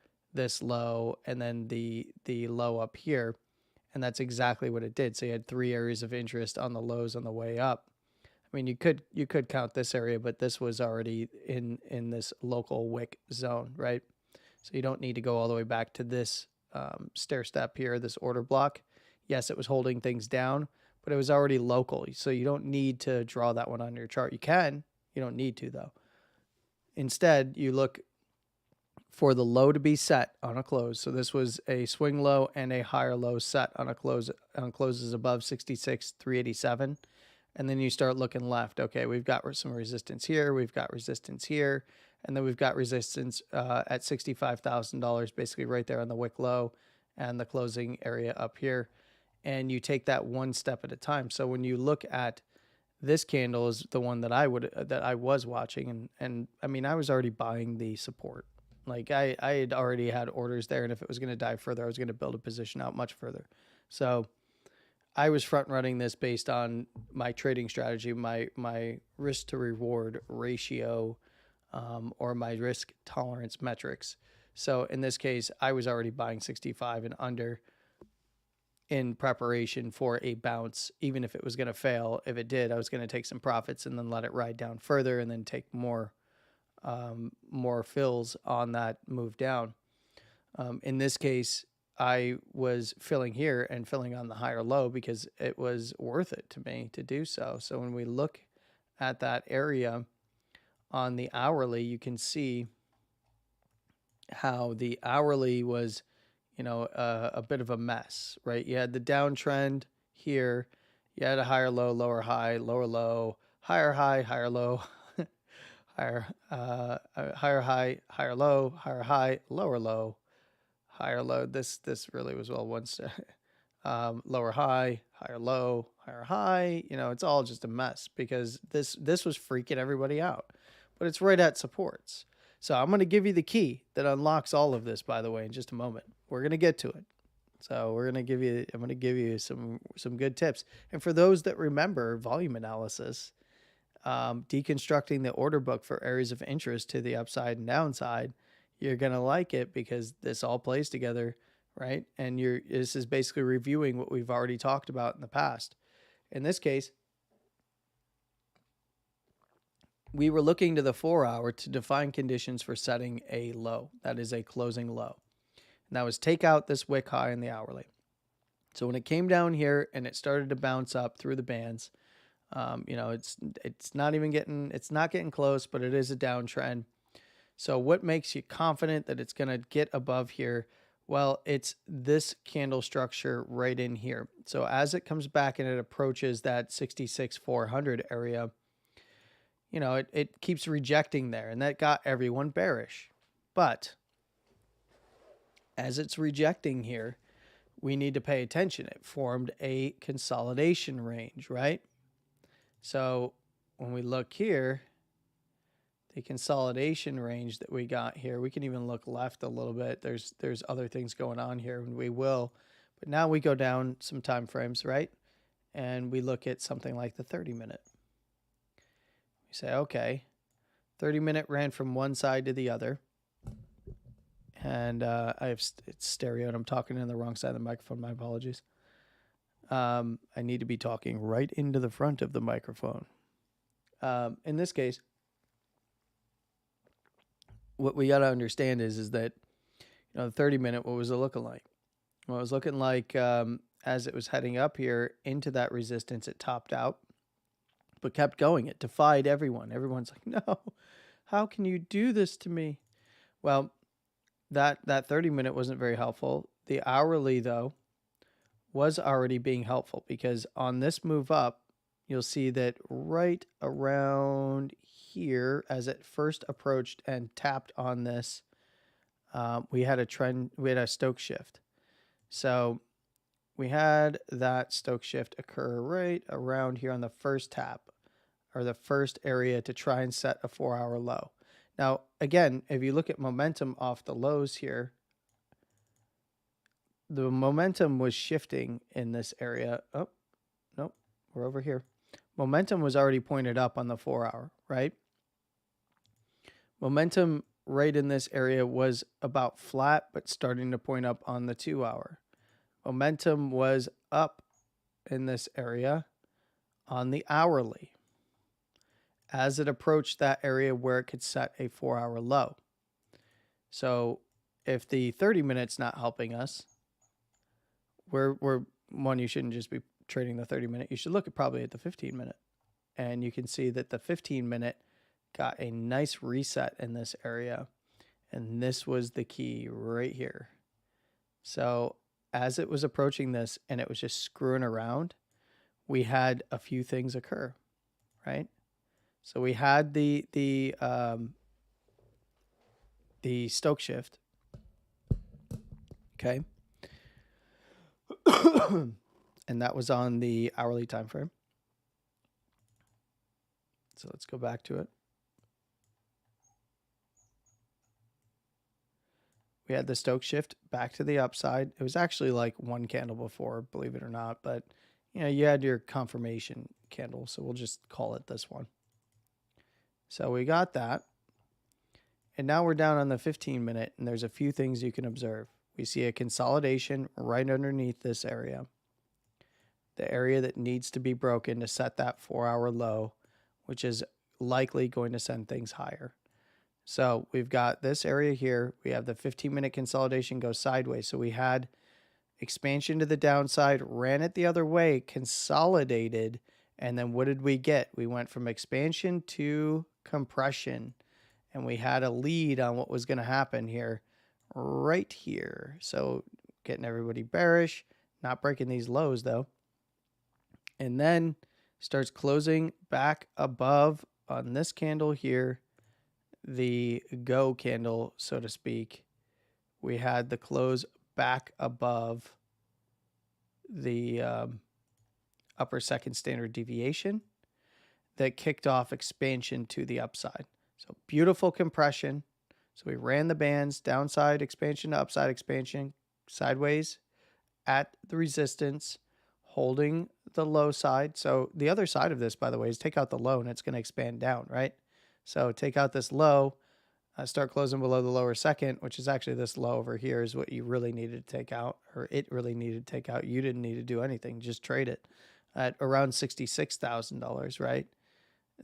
and then the low up here. And that's exactly what it did. So you had three areas of interest on the lows on the way up. I mean, you could count this area, but this was already in this local wick zone, right? So you don't need to go all the way back to this stair step here, this order block. Yes, it was holding things down, but it was already local. So you don't need to draw that one on your chart. You can, you don't need to though. Instead, you look for the low to be set on a close. So this was a swing low and a higher low set on a close, on closes above 66,387. And then you start looking left. Okay, we've got some resistance here. We've got resistance here. And then we've got resistance at $65,000, basically right there on the wick low and the closing area up here. And you take that one step at a time. So when you look at this candle is the one that I was watching. And I mean, I was already buying the support. Like I had already had orders there. And if it was going to dive further, I was going to build a position out much further. So I was front running this based on my trading strategy, my risk to reward ratio, or my risk tolerance metrics. So in this case, I was already buying 65 and under in preparation for a bounce, even if it was going to fail. If it did, I was going to take some profits and then let it ride down further and then take more fills on that move down. In this case, I was filling here and filling on the higher low because it was worth it to me to do so. So when we look at that area on the hourly, you can see how the hourly was, a bit of a mess, right? You had the downtrend here. You had a higher low, lower high, lower low, higher high, higher low, higher high, higher low, higher high, lower low, higher low. This really was once lower high, higher low, higher high. It's all just a mess because this was freaking everybody out. But it's right at supports. So I'm going to give you the key that unlocks all of this, by the way, in just a moment. We're going to get to it. So I'm going to give you some good tips. And for those that remember volume analysis, deconstructing the order book for areas of interest to the upside and downside, you're going to like it because this all plays together right? And this is basically reviewing what we've already talked about in the past. In this case, we were looking to the 4-hour to define conditions for setting a low. That is a closing low. And that was take out this wick high in the hourly. So when it came down here and it started to bounce up through the bands, it's not getting close, but it is a downtrend. So what makes you confident that it's going to get above here? Well, it's this candle structure right in here. So as it comes back and it approaches that 66,400 area, it keeps rejecting there, and that got everyone bearish. But as it's rejecting here, we need to pay attention. It formed a consolidation range, right? So when we look here, the consolidation range that we got here, we can even look left a little bit. There's other things going on here, and we will. But now we go down some time frames, right? And we look at something like the 30-minute. We say, okay, 30-minute ran from one side to the other. And it's stereo, and I'm talking in the wrong side of the microphone. My apologies. I need to be talking right into the front of the microphone. In this case, what we got to understand is that, the 30-minute, what was it looking like? Well, it was looking like as it was heading up here into that resistance, it topped out, but kept going. It defied everyone. Everyone's like, no, how can you do this to me? Well, that 30-minute wasn't very helpful. The hourly, though, was already being helpful, because on this move up, you'll see that right around here, as it first approached and tapped on this, we had a Stokes shift. So we had that Stokes shift occur right around here on the first tap, or the first area, to try and set a 4-hour low. Now, again, if you look at momentum off the lows here, the momentum was shifting in this area. Oh, nope, we're over here. Momentum was already pointed up on the 4-hour, right? Momentum right in this area was about flat, but starting to point up on the 2-hour. Momentum was up in this area on the hourly as it approached that area where it could set a 4-hour low. So if the 30 minutes not helping us, you shouldn't just be trading the 30-minute. You should look at probably at the 15-minute. And you can see that the 15-minute got a nice reset in this area. And this was the key right here. So as it was approaching this and it was just screwing around, we had a few things occur, right? So we had the Stokes shift. Okay. And that was on the hourly time frame. So let's go back to it. We had the Stokes shift back to the upside. It was actually like one candle before, believe it or not, but you had your confirmation candle, so we'll just call it this one. So we got that. And now we're down on the 15-minute, and there's a few things you can observe. We see a consolidation right underneath this area, the area that needs to be broken to set that 4-hour low, which is likely going to send things higher. So we've got this area here. We have the 15-minute consolidation go sideways. So we had expansion to the downside, ran it the other way, consolidated, and then what did we get? We went from expansion to compression, and we had a lead on what was going to happen here, right here. So getting everybody bearish, not breaking these lows though. And then starts closing back above on this candle here, the go candle, so to speak. We had the close back above the upper second standard deviation that kicked off expansion to the upside. So beautiful compression. So we ran the bands, downside expansion to upside expansion, sideways at the resistance, holding the low side. So the other side of this, by the way, is take out the low and it's going to expand down, right? So take out this low, Start closing below the lower second, which is actually this low over here, is what you really needed to take out, or it really needed to take out. You didn't need to do anything, just trade it at around $66,000, right?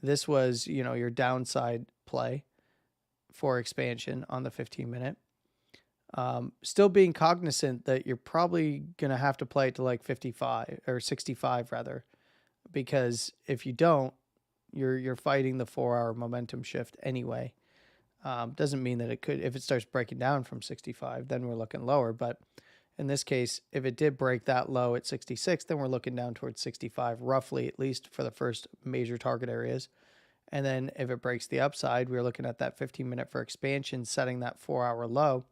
This was, your downside play for expansion on the 15-minute. Still being cognizant that you're probably going to have to play it to like 55 or 65 rather, because if you don't, you're fighting the 4-hour momentum shift anyway. Doesn't mean that it could, if it starts breaking down from 65, then we're looking lower. But in this case, if it did break that low at 66, then we're looking down towards 65, roughly, at least for the first major target areas. And then if it breaks the upside, we're looking at that 15-minute for expansion, setting that 4-hour low.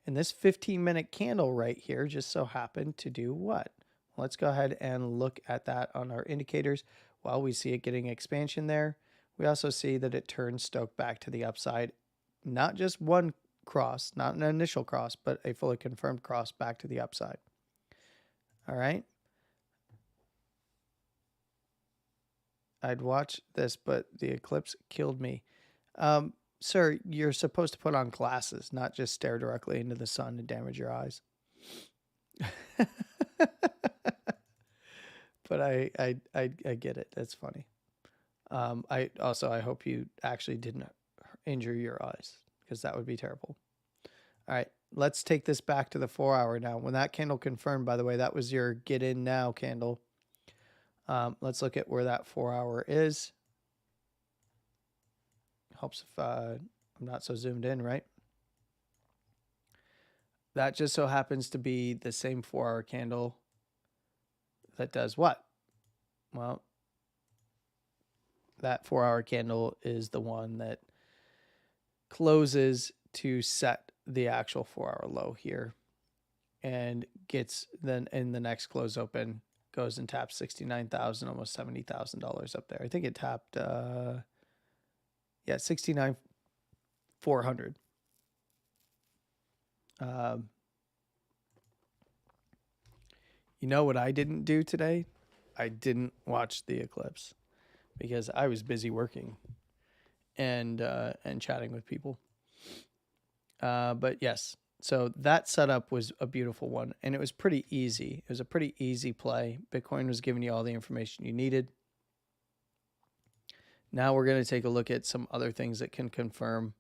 And this 15-minute candle right here just so happened to do what? Let's go ahead and look at that on our indicators. While we see it getting expansion there, we also see that it turns Stoke back to the upside. Not just one cross, not an initial cross, but a fully confirmed cross back to the upside. All right. I'd watch this, but the eclipse killed me. Sir, you're supposed to put on glasses, not just stare directly into the sun and damage your eyes. But I get it. That's funny. I hope you actually didn't injure your eyes, because that would be terrible. All right, let's take this back to the 4-hour now. When that candle confirmed, by the way, that was your get in now candle. Let's look at where that 4-hour is. Helps if I'm not so zoomed in, right? That just so happens to be the same 4-hour candle that does what? Well, that 4-hour candle is the one that closes to set the actual 4-hour low here, and gets then in the next close open goes and taps 69,000, almost $70,000 up there. I think it tapped 69,400. You know what I didn't do today? I didn't watch the eclipse because I was busy working and chatting with people. But yes, so that setup was a beautiful one, and it was pretty easy. It was a pretty easy play. Bitcoin was giving you all the information you needed. Now we're going to take a look at some other things that can confirm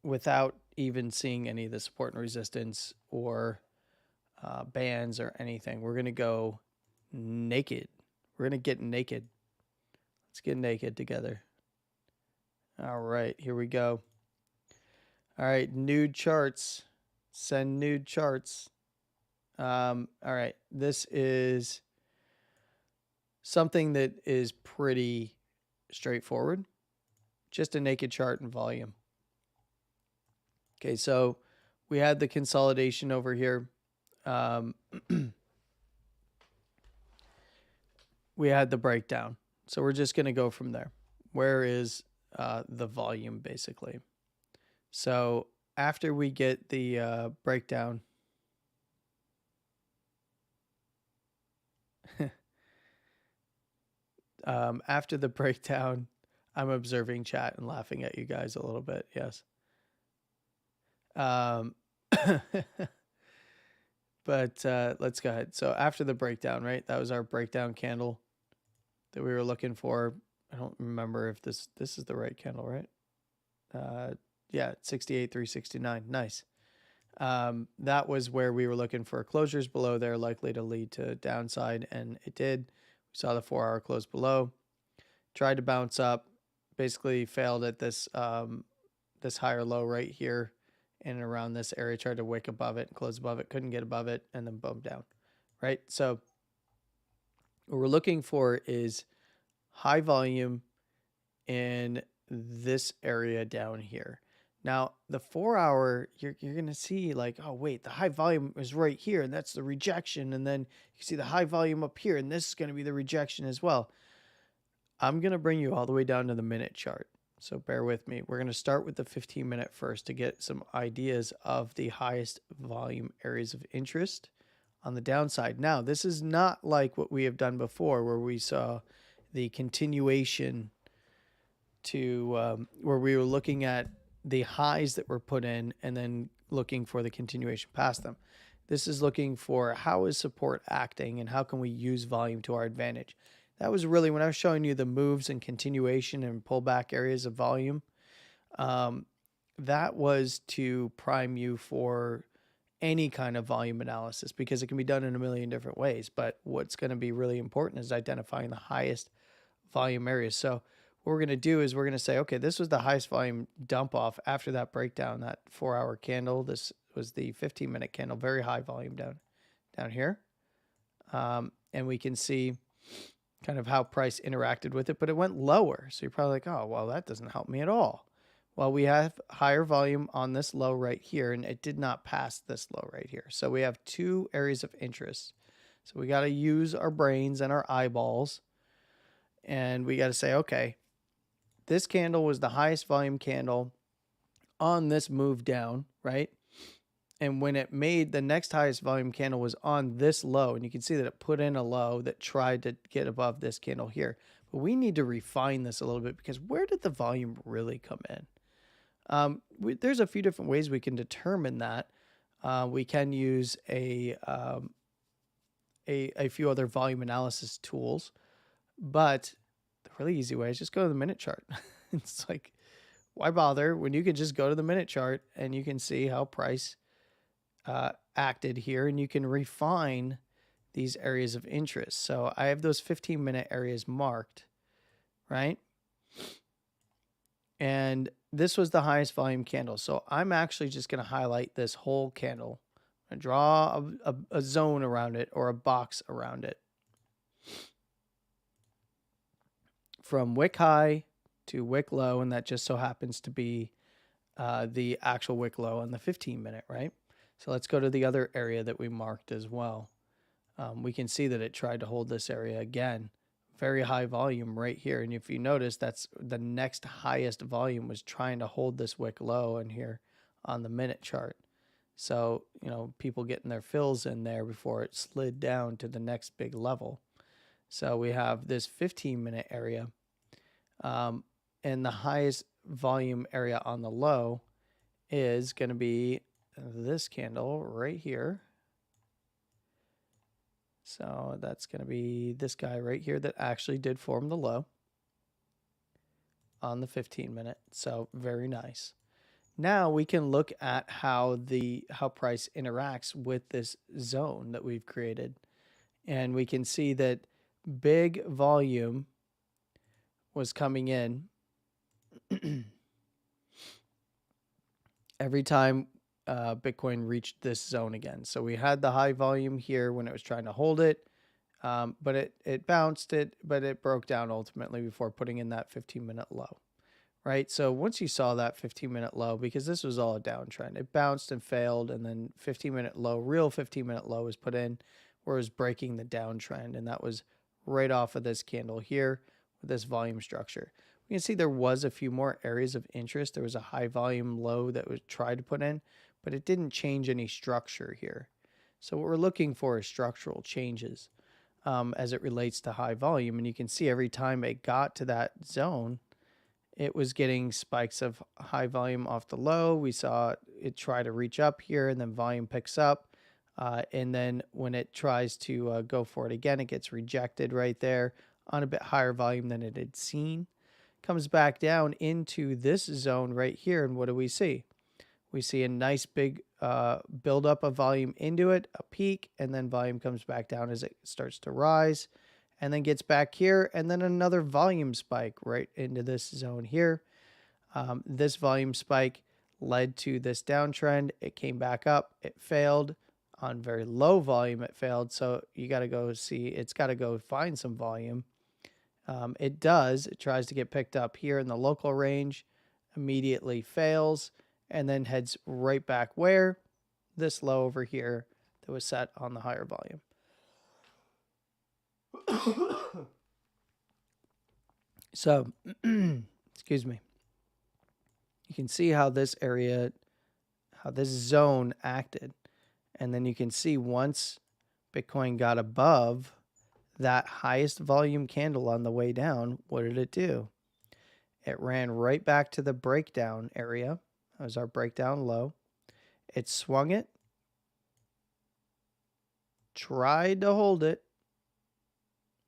without even seeing any of the support and resistance or bands or anything. We're going to go naked. We're going to get naked. Let's get naked together. All right, here we go. All right, nude charts. Send nude charts. All right, this is something that is pretty straightforward. Just a naked chart and volume. Okay, so we had the consolidation over here. We had the breakdown. So we're just going to go from there. Where is the volume, basically? So after we get the breakdown, after the breakdown, I'm observing chat and laughing at you guys a little bit. Yes. But let's go ahead. So after the breakdown, right? That was our breakdown candle that we were looking for. I don't remember if this is the right candle, right? Yeah, 68,369. Nice. That was where we were looking for closures below there, likely to lead to downside, and it did. We saw the 4-hour close below. Tried to bounce up, basically failed at this this higher low right here in and around this area. Tried to wick above it and close above it, couldn't get above it, and then bumped down. Right? So what we're looking for is high volume in this area down here. Now, the 4-hour, you're going to see like, oh, wait, the high volume is right here, and that's the rejection. And then you see the high volume up here, and this is going to be the rejection as well. I'm going to bring you all the way down to the minute chart. So bear with me. We're going to start with the 15-minute first to get some ideas of the highest volume areas of interest on the downside. Now, this is not like what we have done before where we saw the continuation to where we were looking at the highs that were put in and then looking for the continuation past them. This is looking for how is support acting and how can we use volume to our advantage. That was really when I was showing you the moves and continuation and pullback areas of volume. That was to prime you for any kind of volume analysis because it can be done in a million different ways. But what's going to be really important is identifying the highest volume areas. So what we're going to do is we're going to say, okay, this was the highest volume dump off after that breakdown, that 4-hour candle. This was the 15-minute candle, very high volume down here. And we can see kind of how price interacted with it, but it went lower. So you're probably like, oh, well, that doesn't help me at all. Well, we have higher volume on this low right here, and it did not pass this low right here. So we have two areas of interest. So we got to use our brains and our eyeballs, and we got to say, okay, this candle was the highest volume candle on this move down, right? And when it made the next highest volume candle was on this low, and you can see that it put in a low that tried to get above this candle here. But we need to refine this a little bit because where did the volume really come in? There's a few different ways we can determine that. We can use a few other volume analysis tools, but the really easy way is just go to the minute chart. It's like, why bother when you can just go to the minute chart and you can see how price acted here, and you can refine these areas of interest. So I have those 15-minute areas marked, right? And this was the highest volume candle. So I'm actually just going to highlight this whole candle and draw a zone around it or a box around it. From wick high to wick low, and that just so happens to be the actual wick low on the 15-minute, right? So let's go to the other area that we marked as well. We can see that it tried to hold this area again. Very high volume right here. And if you notice, that's the next highest volume was trying to hold this wick low in here on the minute chart. So, you know, people getting their fills in there before it slid down to the next big level. So we have this 15-minute area. And the highest volume area on the low is going to be this candle right here. So that's going to be this guy right here that actually did form the low on the 15-minute. So very nice. Now we can look at how price interacts with this zone that we've created. And we can see that big volume was coming in every time Bitcoin reached this zone again. So we had the high volume here when it was trying to hold it, but it bounced it, but it broke down ultimately before putting in that 15-minute low, right? So once you saw that 15-minute low, because this was all a downtrend, it bounced and failed, and then 15-minute low, real 15-minute low was put in where it was breaking the downtrend, and that was right off of this candle here with this volume structure. You can see there was a few more areas of interest. There was a high volume low that was tried to put in, but it didn't change any structure here. So what we're looking for is structural changes as it relates to high volume. And you can see every time it got to that zone, it was getting spikes of high volume off the low. We saw it try to reach up here, and then volume picks up. And then when it tries to go for it again, it gets rejected right there on a bit higher volume than it had seen. Comes back down into this zone right here, and what do we see? We see a nice big buildup of volume into it, a peak, and then volume comes back down as it starts to rise, and then gets back here, and then another volume spike right into this zone here. This volume spike led to this downtrend. It came back up. It failed. On very low volume, it failed, so you got to go see, it's got to go find some volume. It does. It tries to get picked up here in the local range, immediately fails, and then heads right back where? This low over here that was set on the higher volume. So, excuse me. You can see how this area, how this zone acted. And then you can see once Bitcoin got above that highest volume candle on the way down, what did it do? It ran right back to the breakdown area. That was our breakdown low. It swung it, tried to hold it,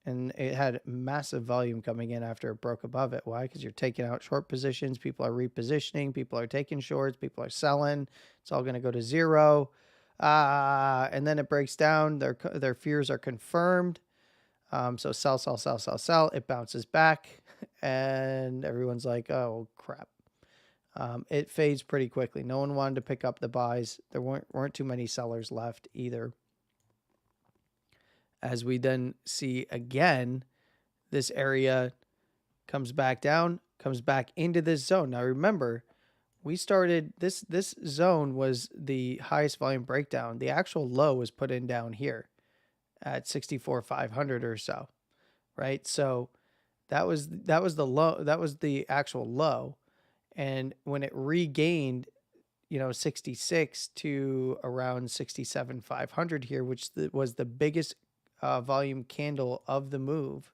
and it had massive volume coming in after it broke above it. Why? Because you're taking out short positions. People are repositioning. People are taking shorts. People are selling. It's all going to go to zero. And then it breaks down. Their fears are confirmed. So sell, sell, sell, sell, sell. It bounces back. And everyone's like, oh, crap. It fades pretty quickly. No one wanted to pick up the buys. There weren't too many sellers left either. As we then see again, this area comes back down, comes back into this zone. Now remember, we started, this zone was the highest volume breakdown. The actual low was put in down here at 64,500 or so, right? So that was the low, that was the actual low. And when it regained, 66 to around 67,500 here, which was the biggest volume candle of the move,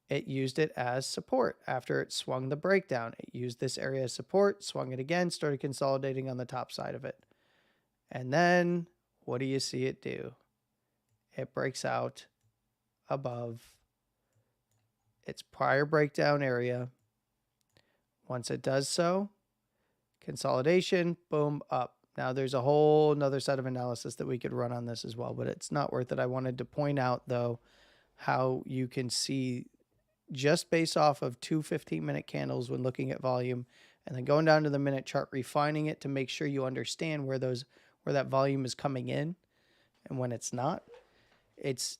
it used it as support after it swung the breakdown. It used this area as support, swung it again, started consolidating on the top side of it. And then what do you see it do? It breaks out above its prior breakdown area. Once it does so, consolidation, boom, up. Now there's a whole nother set of analysis that we could run on this as well, but it's not worth it. I wanted to point out though how you can see just based off of two 15-minute candles when looking at volume and then going down to the minute chart, refining it to make sure you understand where that volume is coming in and when it's not. It's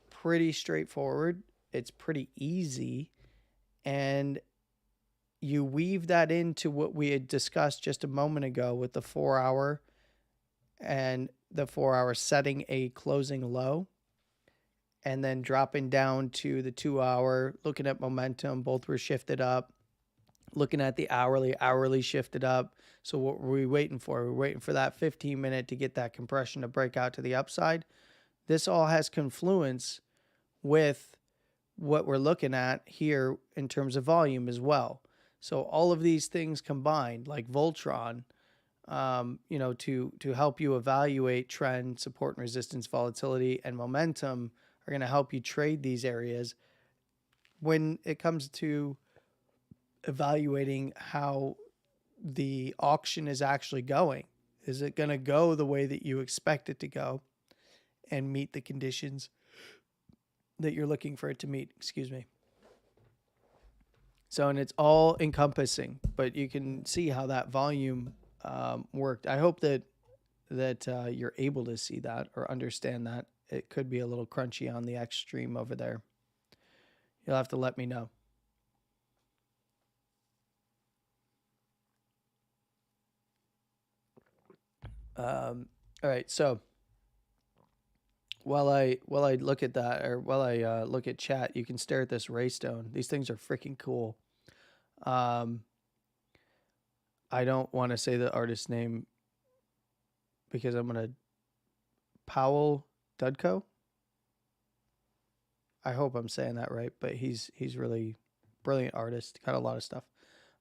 pretty straightforward. It's pretty easy. And you weave that into what we had discussed just a moment ago with the 4 hour and the 4 hour setting a closing low and then dropping down to the 2 hour, looking at momentum. Both were shifted up. Looking at the hourly shifted up. So what were we waiting for? We're waiting for that 15-minute to get that compression to break out to the upside. This all has confluence with what we're looking at here in terms of volume as well. So all of these things combined, like Voltron, to help you evaluate trend, support and resistance, volatility, and momentum are going to help you trade these areas when it comes to evaluating how the auction is actually going. Is it going to go the way that you expect it to go and meet the conditions that you're looking for it to meet? Excuse me. So, and it's all encompassing, but you can see how that volume worked. I hope that you're able to see that or understand that. It could be a little crunchy on the X stream over there. You'll have to let me know. All right, so while I look at that, or while I look at chat, you can stare at this Raystone. These things are freaking cool. I don't want to say the artist's name because I'm gonna Powell Dudko. I hope I'm saying that right, but he's really brilliant artist. Got a lot of stuff.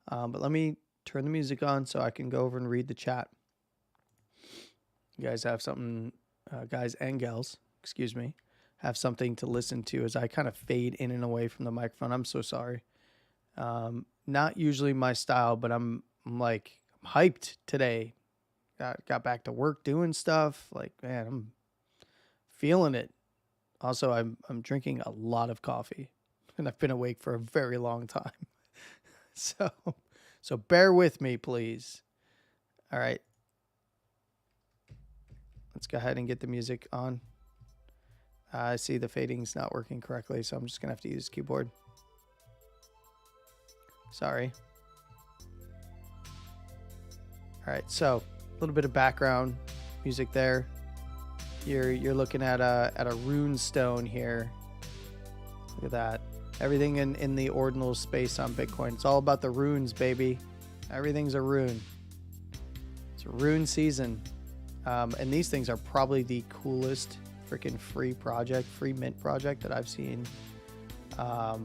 But let me turn the music on so I can go over and read the chat. You guys have something, guys and gals, excuse me, have something to listen to as I kind of fade in and away from the microphone. I'm so sorry. Not usually my style, but I'm hyped today. Got back to work doing stuff. Like, man, I'm feeling it. Also, I'm drinking a lot of coffee, and I've been awake for a very long time. So bear with me, please. All right. Let's go ahead and get the music on. I see the fading's not working correctly, so I'm just going to have to use keyboard. Sorry. All right, so a little bit of background music there. You're looking at a rune stone here. Look at that. Everything in the ordinal space on Bitcoin. It's all about the runes, baby. Everything's a rune. It's a rune season. And these things are probably the coolest freaking free mint project that I've seen. I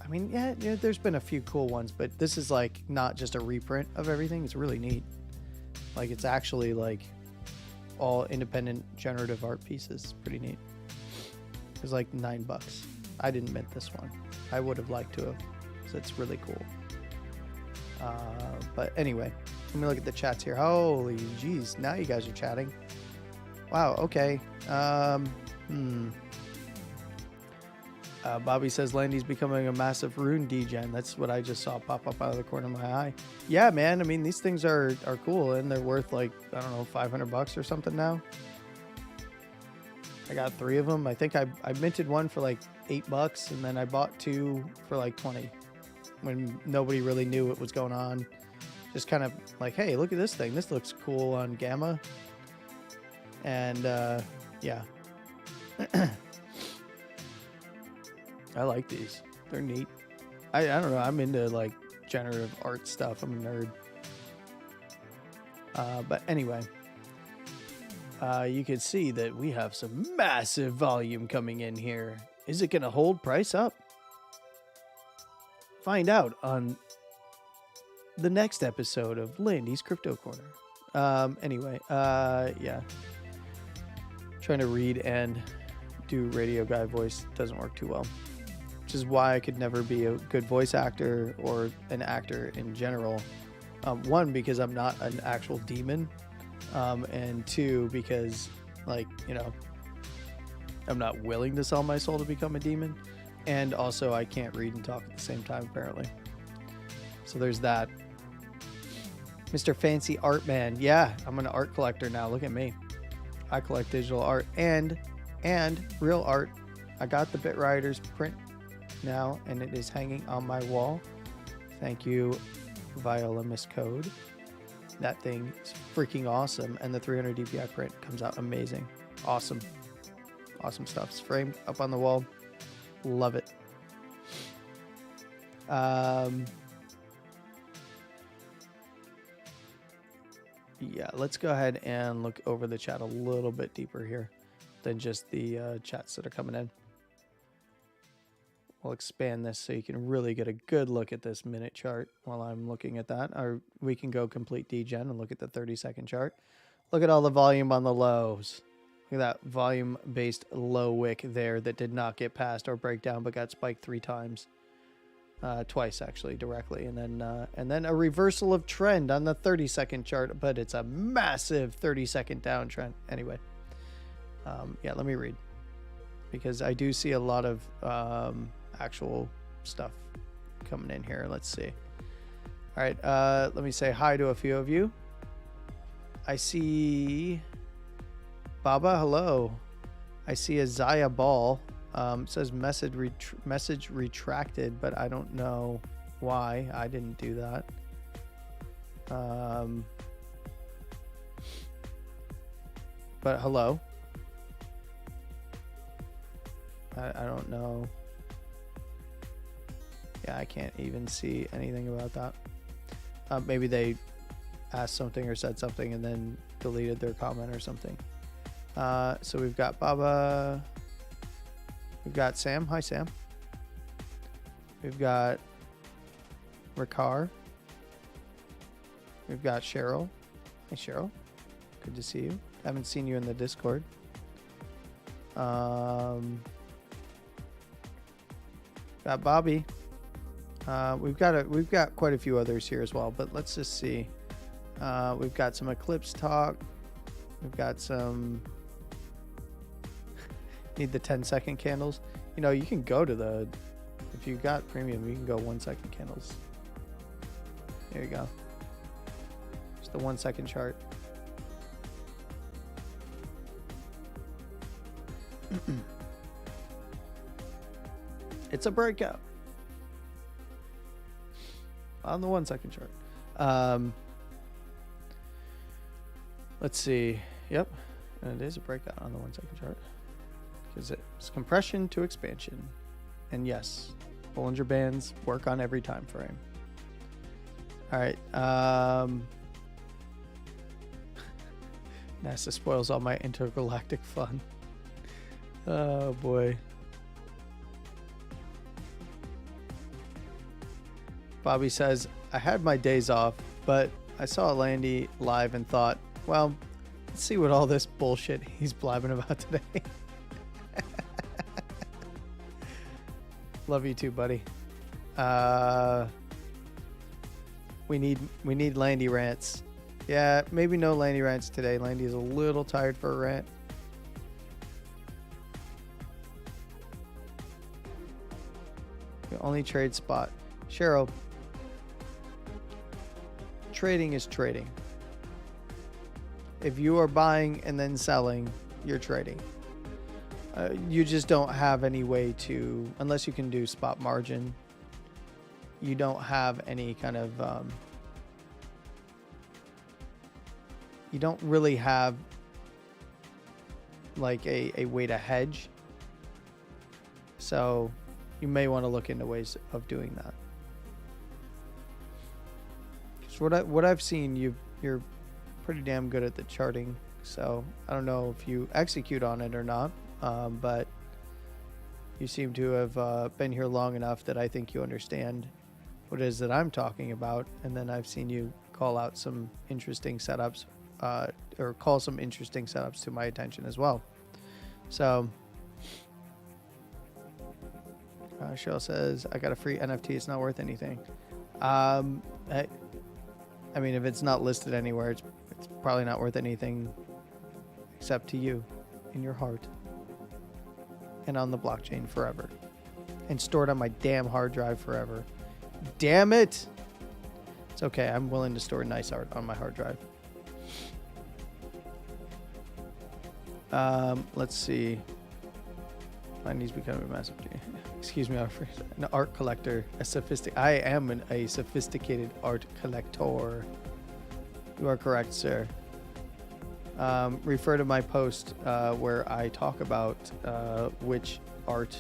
I mean, yeah, there's been a few cool ones, but this is like not just a reprint of everything. It's really neat. Like it's actually like all independent generative art pieces. It's pretty neat. It was like $9. I didn't mint this one. I would have liked to have, because it's really cool. But anyway, let me look at the chats here. Holy jeez, now you guys are chatting. Wow, okay. Bobby says Landy's becoming a massive rune degen. That's what I just saw pop up out of the corner of my eye. Yeah, man. I mean, these things are cool, and they're worth like, I don't know, $500 or something now. I got 3 of them. I think I minted one for like $8, and then I bought 2 for like 20 when nobody really knew what was going on. Just kind of like, hey, look at this thing. This looks cool on Gamma. And yeah. I like these. They're neat. I don't know. I'm into like generative art stuff. I'm a nerd. But anyway, you can see that we have some massive volume coming in here. Is it going to hold price up? Find out on the next episode of Landy's Crypto Corner. Anyway, yeah. Trying to read and do radio guy voice doesn't work too well. Which is why I could never be a good voice actor or an actor in general. 1, because I'm not an actual demon. And 2, because, like, you know, I'm not willing to sell my soul to become a demon. And also, I can't read and talk at the same time, apparently. So there's that. Mr. Fancy Art Man. Yeah, I'm an art collector now. Look at me. I collect digital art and real art. I got the Bit Riders print now, and it is hanging on my wall. Thank you, Viola Miss Code. That thing is freaking awesome, and the 300 DPI print comes out amazing. Awesome stuff. It's framed up on the wall. Love it. Yeah, let's go ahead and look over the chat a little bit deeper here than just the chats that are coming in. We'll expand this so you can really get a good look at this minute chart while I'm looking at that. Or we can go complete degen and look at the 30-second chart. Look at all the volume on the lows. Look at that volume-based low wick there that did not get past or break down but got spiked 3 times. Twice, actually, directly. And then a reversal of trend on the 30-second chart, but it's a massive 30-second downtrend. Anyway, yeah, let me read. Because I do see a lot of actual stuff coming in here. Let's see. All right, let me say hi to a few of you. I see Baba, hello. I see a Zaya Ball. It says message retracted, but I don't know why. I didn't do that. But hello. I don't know. Yeah, I can't even see anything about that. Maybe they asked something or said something and then deleted their comment or something. So we've got Baba. We've got Sam. Hi, Sam. We've got Ricard. We've got Cheryl. Hey, Cheryl. Good to see you. Haven't seen you in the Discord. Got Bobby. We've got quite a few others here as well, but let's just see. We've got some Eclipse talk. We've got some. Need the 10-second candles. You know, you can go to the. If you got premium, you can go 1-second candles. There you go. Just the 1-second chart. It's a breakout on the 1-second chart. Let's see. Yep, and it is a breakout on the 1-second chart because it's compression to expansion, and yes, Bollinger Bands work on every time frame. All right. NASA spoils all my intergalactic fun. Oh boy. Bobby says, I had my days off, but I saw Landy live and thought, well, let's see what all this bullshit he's blabbing about today. Love you too, buddy. We need Landy rants. Yeah, maybe no Landy rants today. Landy is a little tired for a rant. The only trade spot. Cheryl. Trading is trading. If you are buying and then selling, you're trading. You just don't have any way to, unless you can do spot margin, you don't have any kind of, you don't really have like a way to hedge. So you may want to look into ways of doing that. So what I've seen, you're pretty damn good at the charting. So I don't know if you execute on it or not, but you seem to have been here long enough that I think you understand what it is that I'm talking about. And then I've seen you call out some interesting setups, or call some interesting setups to my attention as well. So Cheryl says, I got a free NFT. It's not worth anything. I mean, if it's not listed anywhere, it's probably not worth anything except to you in your heart and on the blockchain forever and stored on my damn hard drive forever. Damn it. It's okay. I'm willing to store nice art on my hard drive. Let's see. Landy's becoming a massive. Excuse me, an art collector. I am a sophisticated art collector. You are correct, sir. Refer to my post where I talk about which art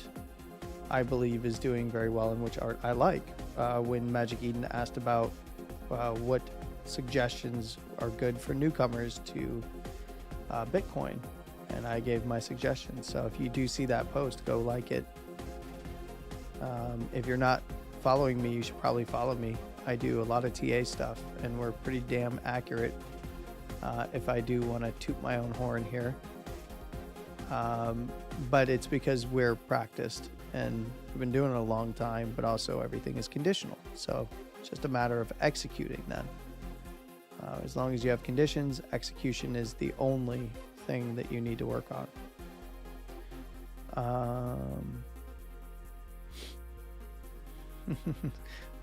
I believe is doing very well and which art I like. When Magic Eden asked about what suggestions are good for newcomers to Bitcoin, and I gave my suggestions. So if you do see that post, go like it. If you're not following me, you should probably follow me. I do a lot of TA stuff, and we're pretty damn accurate. If I do want to toot my own horn here, but it's because we're practiced and we've been doing it a long time, but also everything is conditional. So it's just a matter of executing then. As long as you have conditions, execution is the only thing that you need to work on.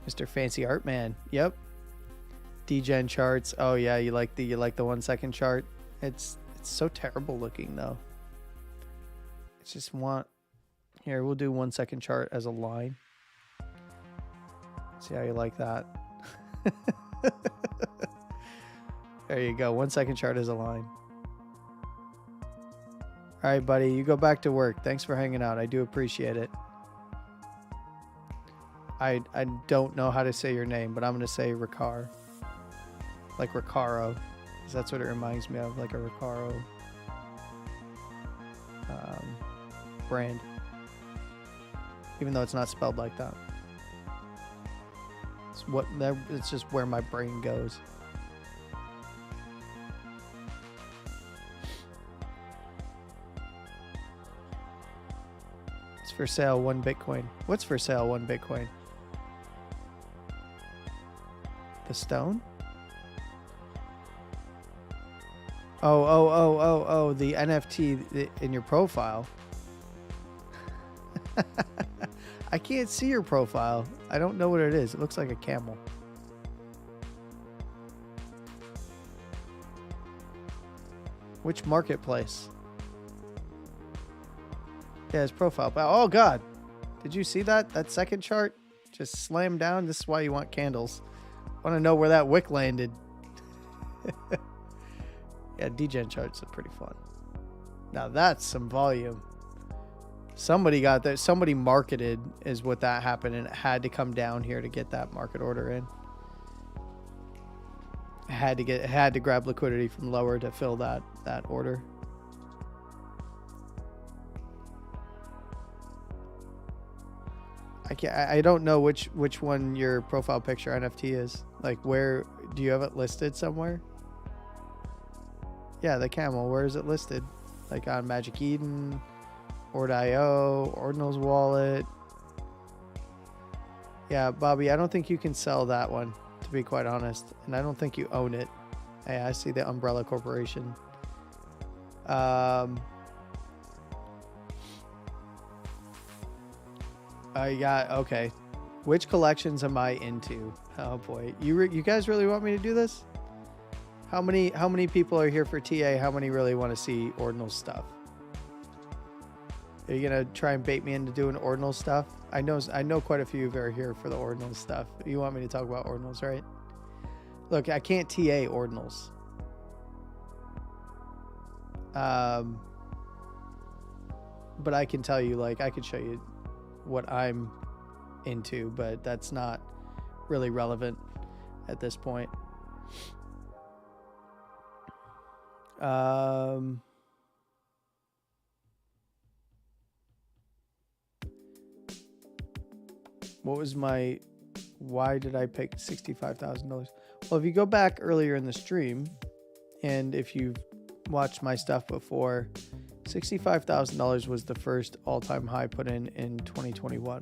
Mr. Fancy Art Man. Yep. Degen charts. Oh yeah, you like the 1 second chart. It's so terrible looking though. It's just here, we'll do 1 second chart as a line. See how you like that. There you go. 1 second chart as a line. All right, buddy, you go back to work. Thanks for hanging out. I do appreciate it. I don't know how to say your name, but I'm going to say Ricard. Like Recaro. Because that's what it reminds me of, like a Recaro brand. Even though it's not spelled like that. It's just where my brain goes. It's for sale 1 Bitcoin. What's for sale 1 Bitcoin? The stone? Oh, the NFT in your profile. I can't see your profile. I don't know what it is. It looks like a camel. Which marketplace? Yeah, his profile. Oh, God. Did you see that? That second chart just slammed down. This is why you want candles. Want to know where that wick landed. Yeah, degen charts are pretty fun. Now that's some volume. Somebody got there. Somebody marketed is what that happened, and it had to come down here to get that market order in. It had to grab liquidity from lower to fill that order. I don't know which one your profile picture NFT is. Like, where do you have it listed somewhere? Yeah, the camel. Where is it listed? Like on Magic Eden, Ord.io, Ordinal's wallet. Yeah, Bobby, I don't think you can sell that one, to be quite honest. And I don't think you own it. Hey, I see the Umbrella Corporation. Okay. Which collections am I into? Oh boy, you guys really want me to do this? How many people are here for TA? How many really want to see Ordinal stuff? Are you gonna try and bait me into doing Ordinal stuff? I know quite a few of you are here for the Ordinal stuff. You want me to talk about Ordinals, right? Look, I can't TA Ordinals. But I can tell you, like, I could show you what I'm into, but that's not really relevant at this point. Why did I pick $65,000? Well, if you go back earlier in the stream, and if you've watched my stuff before, $65,000 was the first all-time high put in 2021.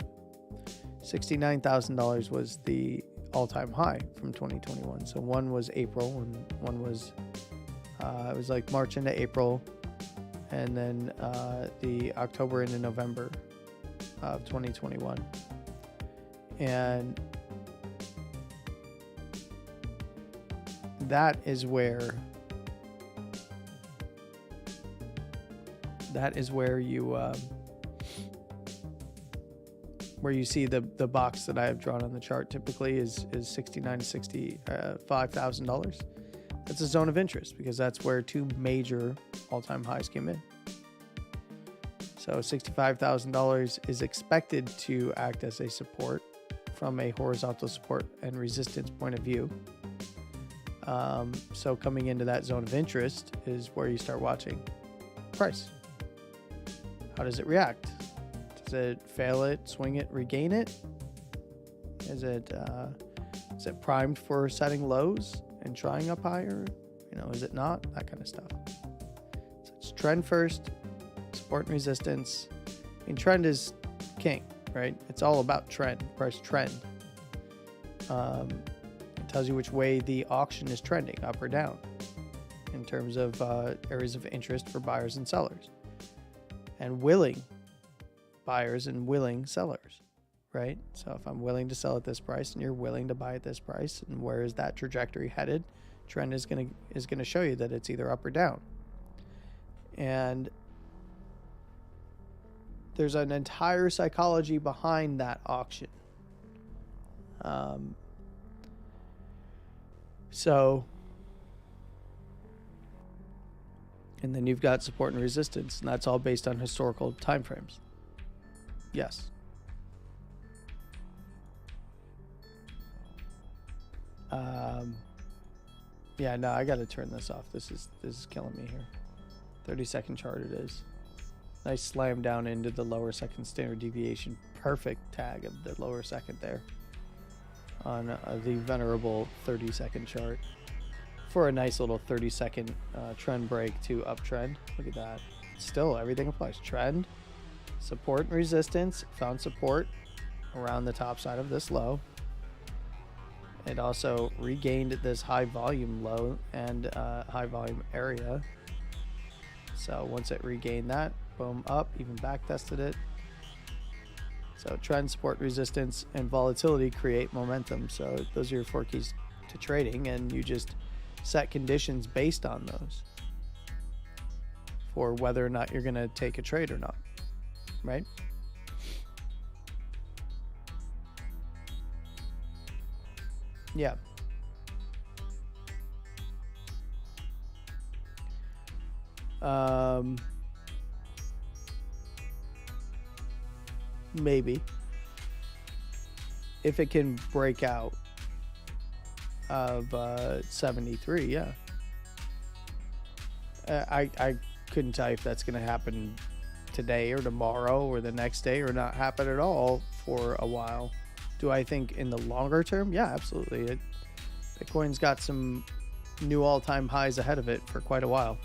$69,000 was the all-time high from 2021. So one was April, and one was it was like March into April, and then the October into November of 2021. And that is where you see the box that I have drawn on the chart typically is $69,000 to $65,000. That's a zone of interest because that's where two major all-time highs came in. So $65,000 is expected to act as a support from a horizontal support and resistance point of view. So coming into that zone of interest is where you start watching price. How does it react? Does it fail it, swing it, regain it? Is it primed for setting lows and trying up higher? Is it not? That kind of stuff. So it's trend first, support and resistance. I mean, trend is king, right? It's all about trend, price trend. It tells you which way the auction is trending, up or down, in terms of areas of interest for buyers and sellers, and willing buyers and willing sellers, right? So if I'm willing to sell at this price and you're willing to buy at this price, and where is that trajectory headed? Trend is gonna show you that it's either up or down. And there's an entire psychology behind that auction. And then you've got support and resistance, and that's all based on historical timeframes. Yes. Yeah, no, I got to turn this off. This is killing me here. 30-second chart it is. Nice slam down into the lower second standard deviation. Perfect tag of the lower second there on the venerable 30-second chart for a nice little 30-second trend break to uptrend. Look at that. Still, everything applies. Trend, support and resistance. Found support around the top side of this low. It also regained this high volume low and high volume area. So once it regained that, boom, up, even back tested it. So trend, support, resistance, and volatility create momentum. So those are your 4 keys to trading, and you just set conditions based on those for whether or not you're going to take a trade or not, right? Yeah. Maybe if it can break out of 73, yeah. I couldn't tell you if that's going to happen today or tomorrow or the next day or not happen at all for a while. Do I think in the longer term? Yeah, absolutely. Bitcoin's got some new all-time highs ahead of it for quite a while,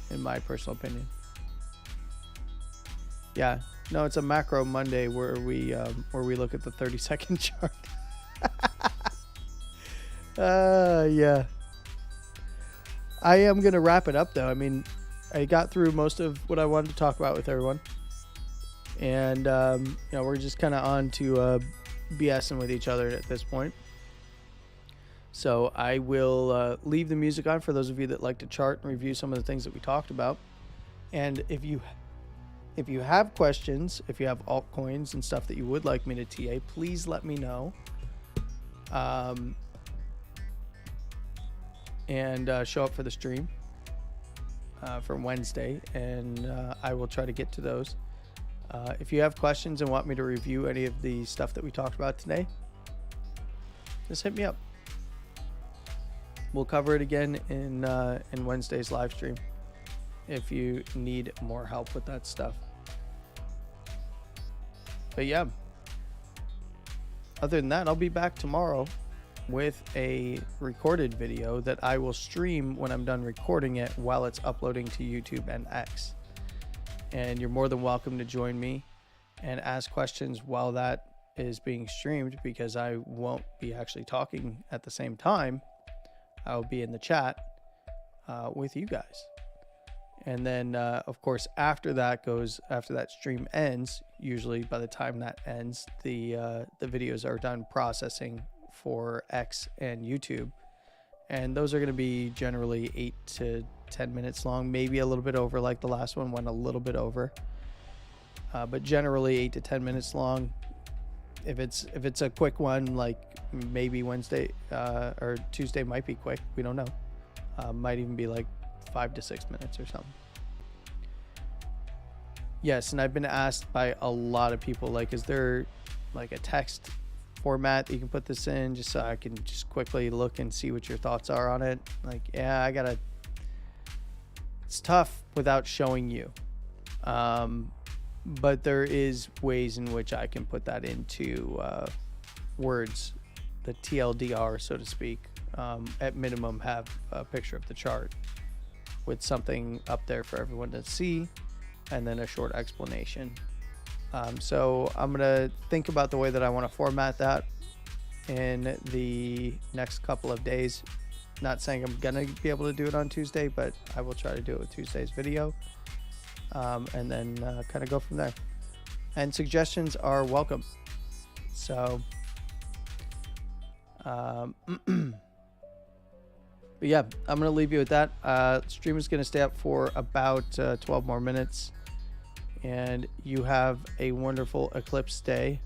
in my personal opinion. Yeah, no, it's a macro Monday where we look at the 30-second chart. Yeah. I am gonna wrap it up though. I mean, I got through most of what I wanted to talk about with everyone, and we're just kind of on to BSing with each other at this point. So I will leave the music on for those of you that like to chart and review some of the things that we talked about. And if you have questions, if you have altcoins and stuff that you would like me to TA, please let me know. And show up for the stream for Wednesday, and I will try to get to those. If you have questions and want me to review any of the stuff that we talked about today, just hit me up. We'll cover it again in Wednesday's live stream if you need more help with that stuff. But yeah, other than that, I'll be back tomorrow with a recorded video that I will stream when I'm done recording it while it's uploading to YouTube and X. And you're more than welcome to join me and ask questions while that is being streamed, because I won't be actually talking at the same time. I'll be in the chat with you guys. And then, of course, after that stream ends, usually by the time that ends, the videos are done processing for X and YouTube. And those are going to be generally 8 to 10 minutes long, maybe a little bit over, like the last one went a little bit over. But generally 8 to 10 minutes long. If it's a quick one, like maybe Wednesday or Tuesday might be quick. We don't know. Might even be like 5 to 6 minutes or something. Yes, and I've been asked by a lot of people, like, is there like a text format that you can put this in just so I can just quickly look and see what your thoughts are on it? Like, yeah, it's tough without showing you. But there is ways in which I can put that into words, the TLDR, so to speak. At minimum, have a picture of the chart with something up there for everyone to see, and then a short explanation. So I'm gonna think about the way that I want to format that in the next couple of days. Not saying I'm gonna be able to do it on Tuesday, but I will try to do it with Tuesday's video. And then kind of go from there. And suggestions are welcome. So, but yeah, I'm going to leave you with that. Stream is going to stay up for about 12 more minutes. And you have a wonderful eclipse day.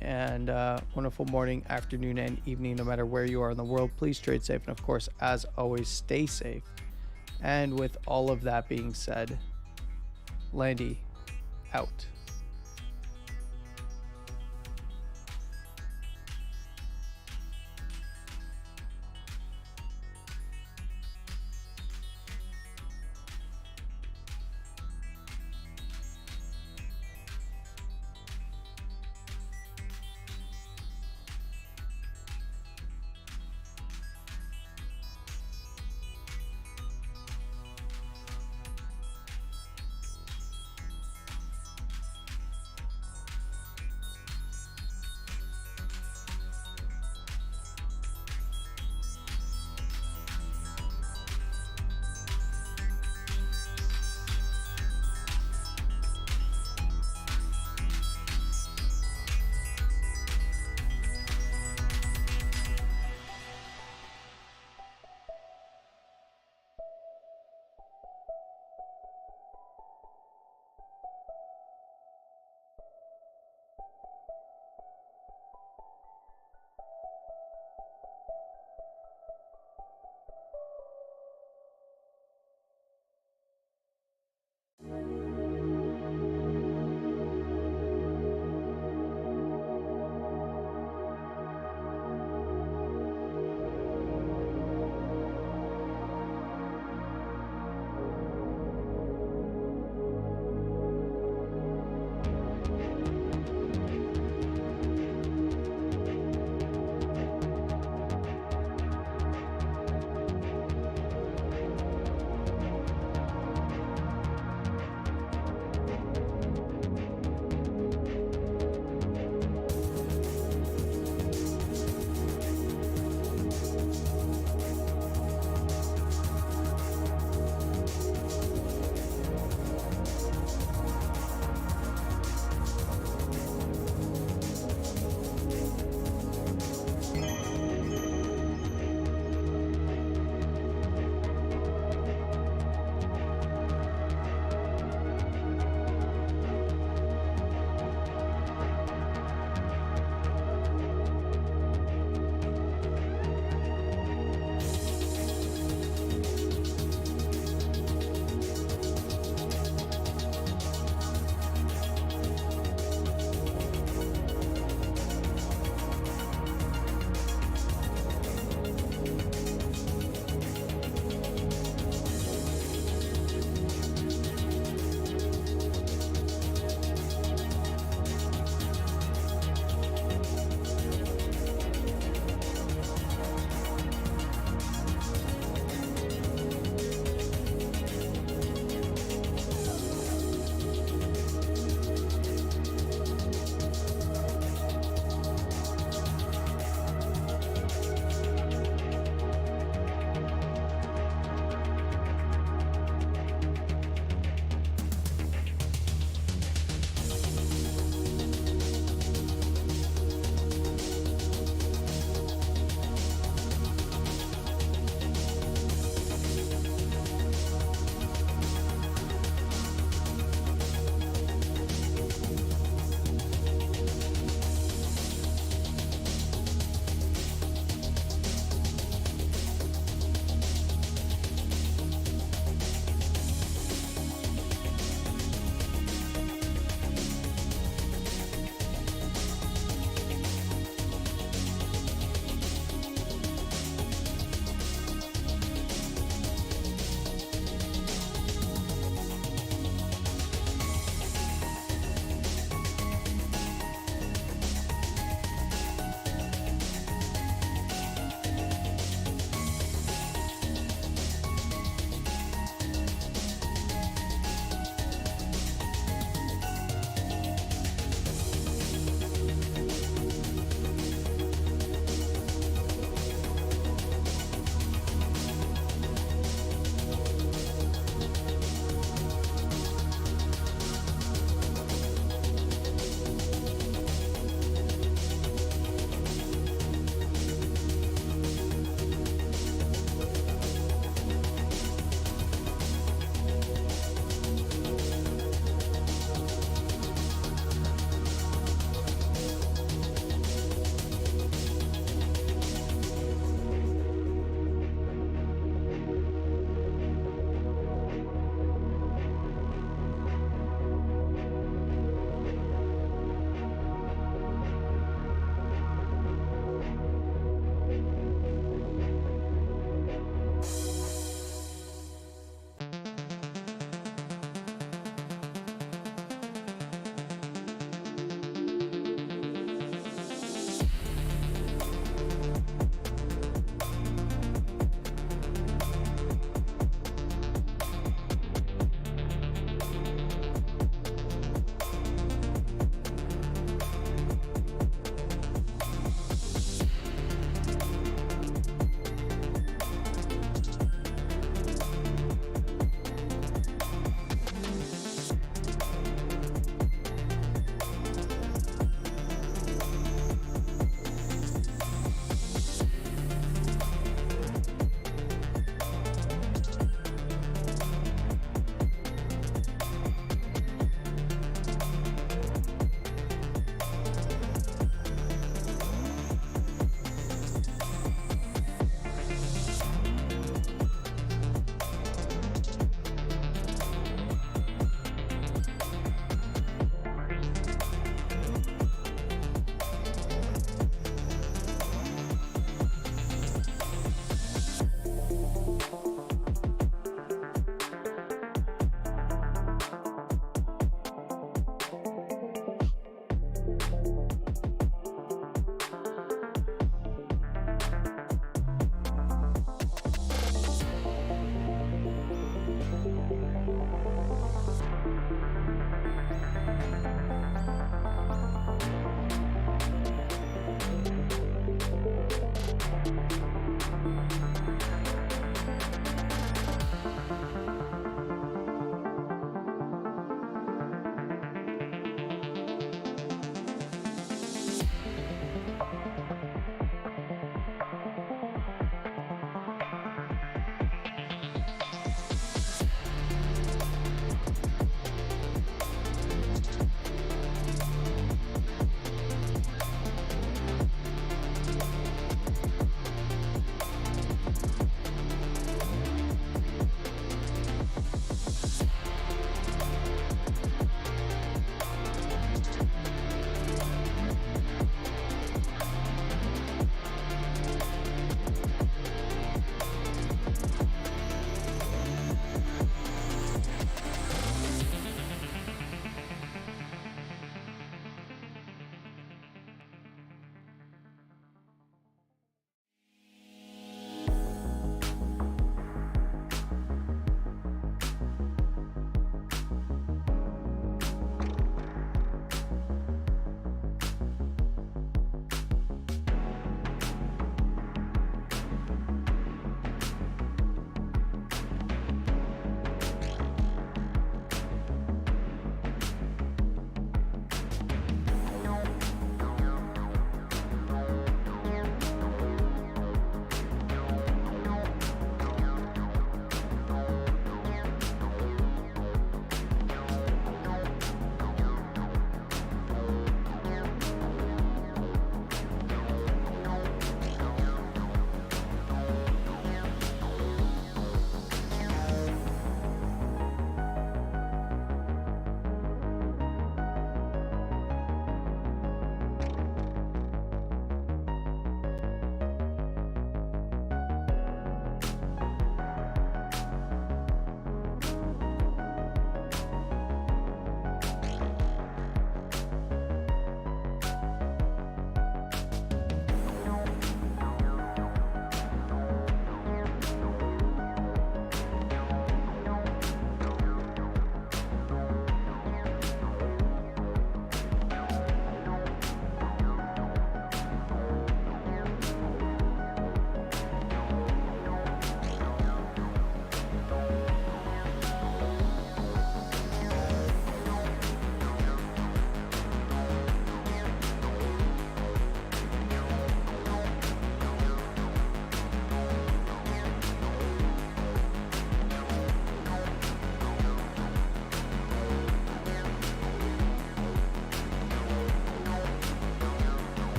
And wonderful morning, afternoon, and evening, no matter where you are in the world. Please trade safe. And of course, as always, stay safe. And with all of that being said, Landy out.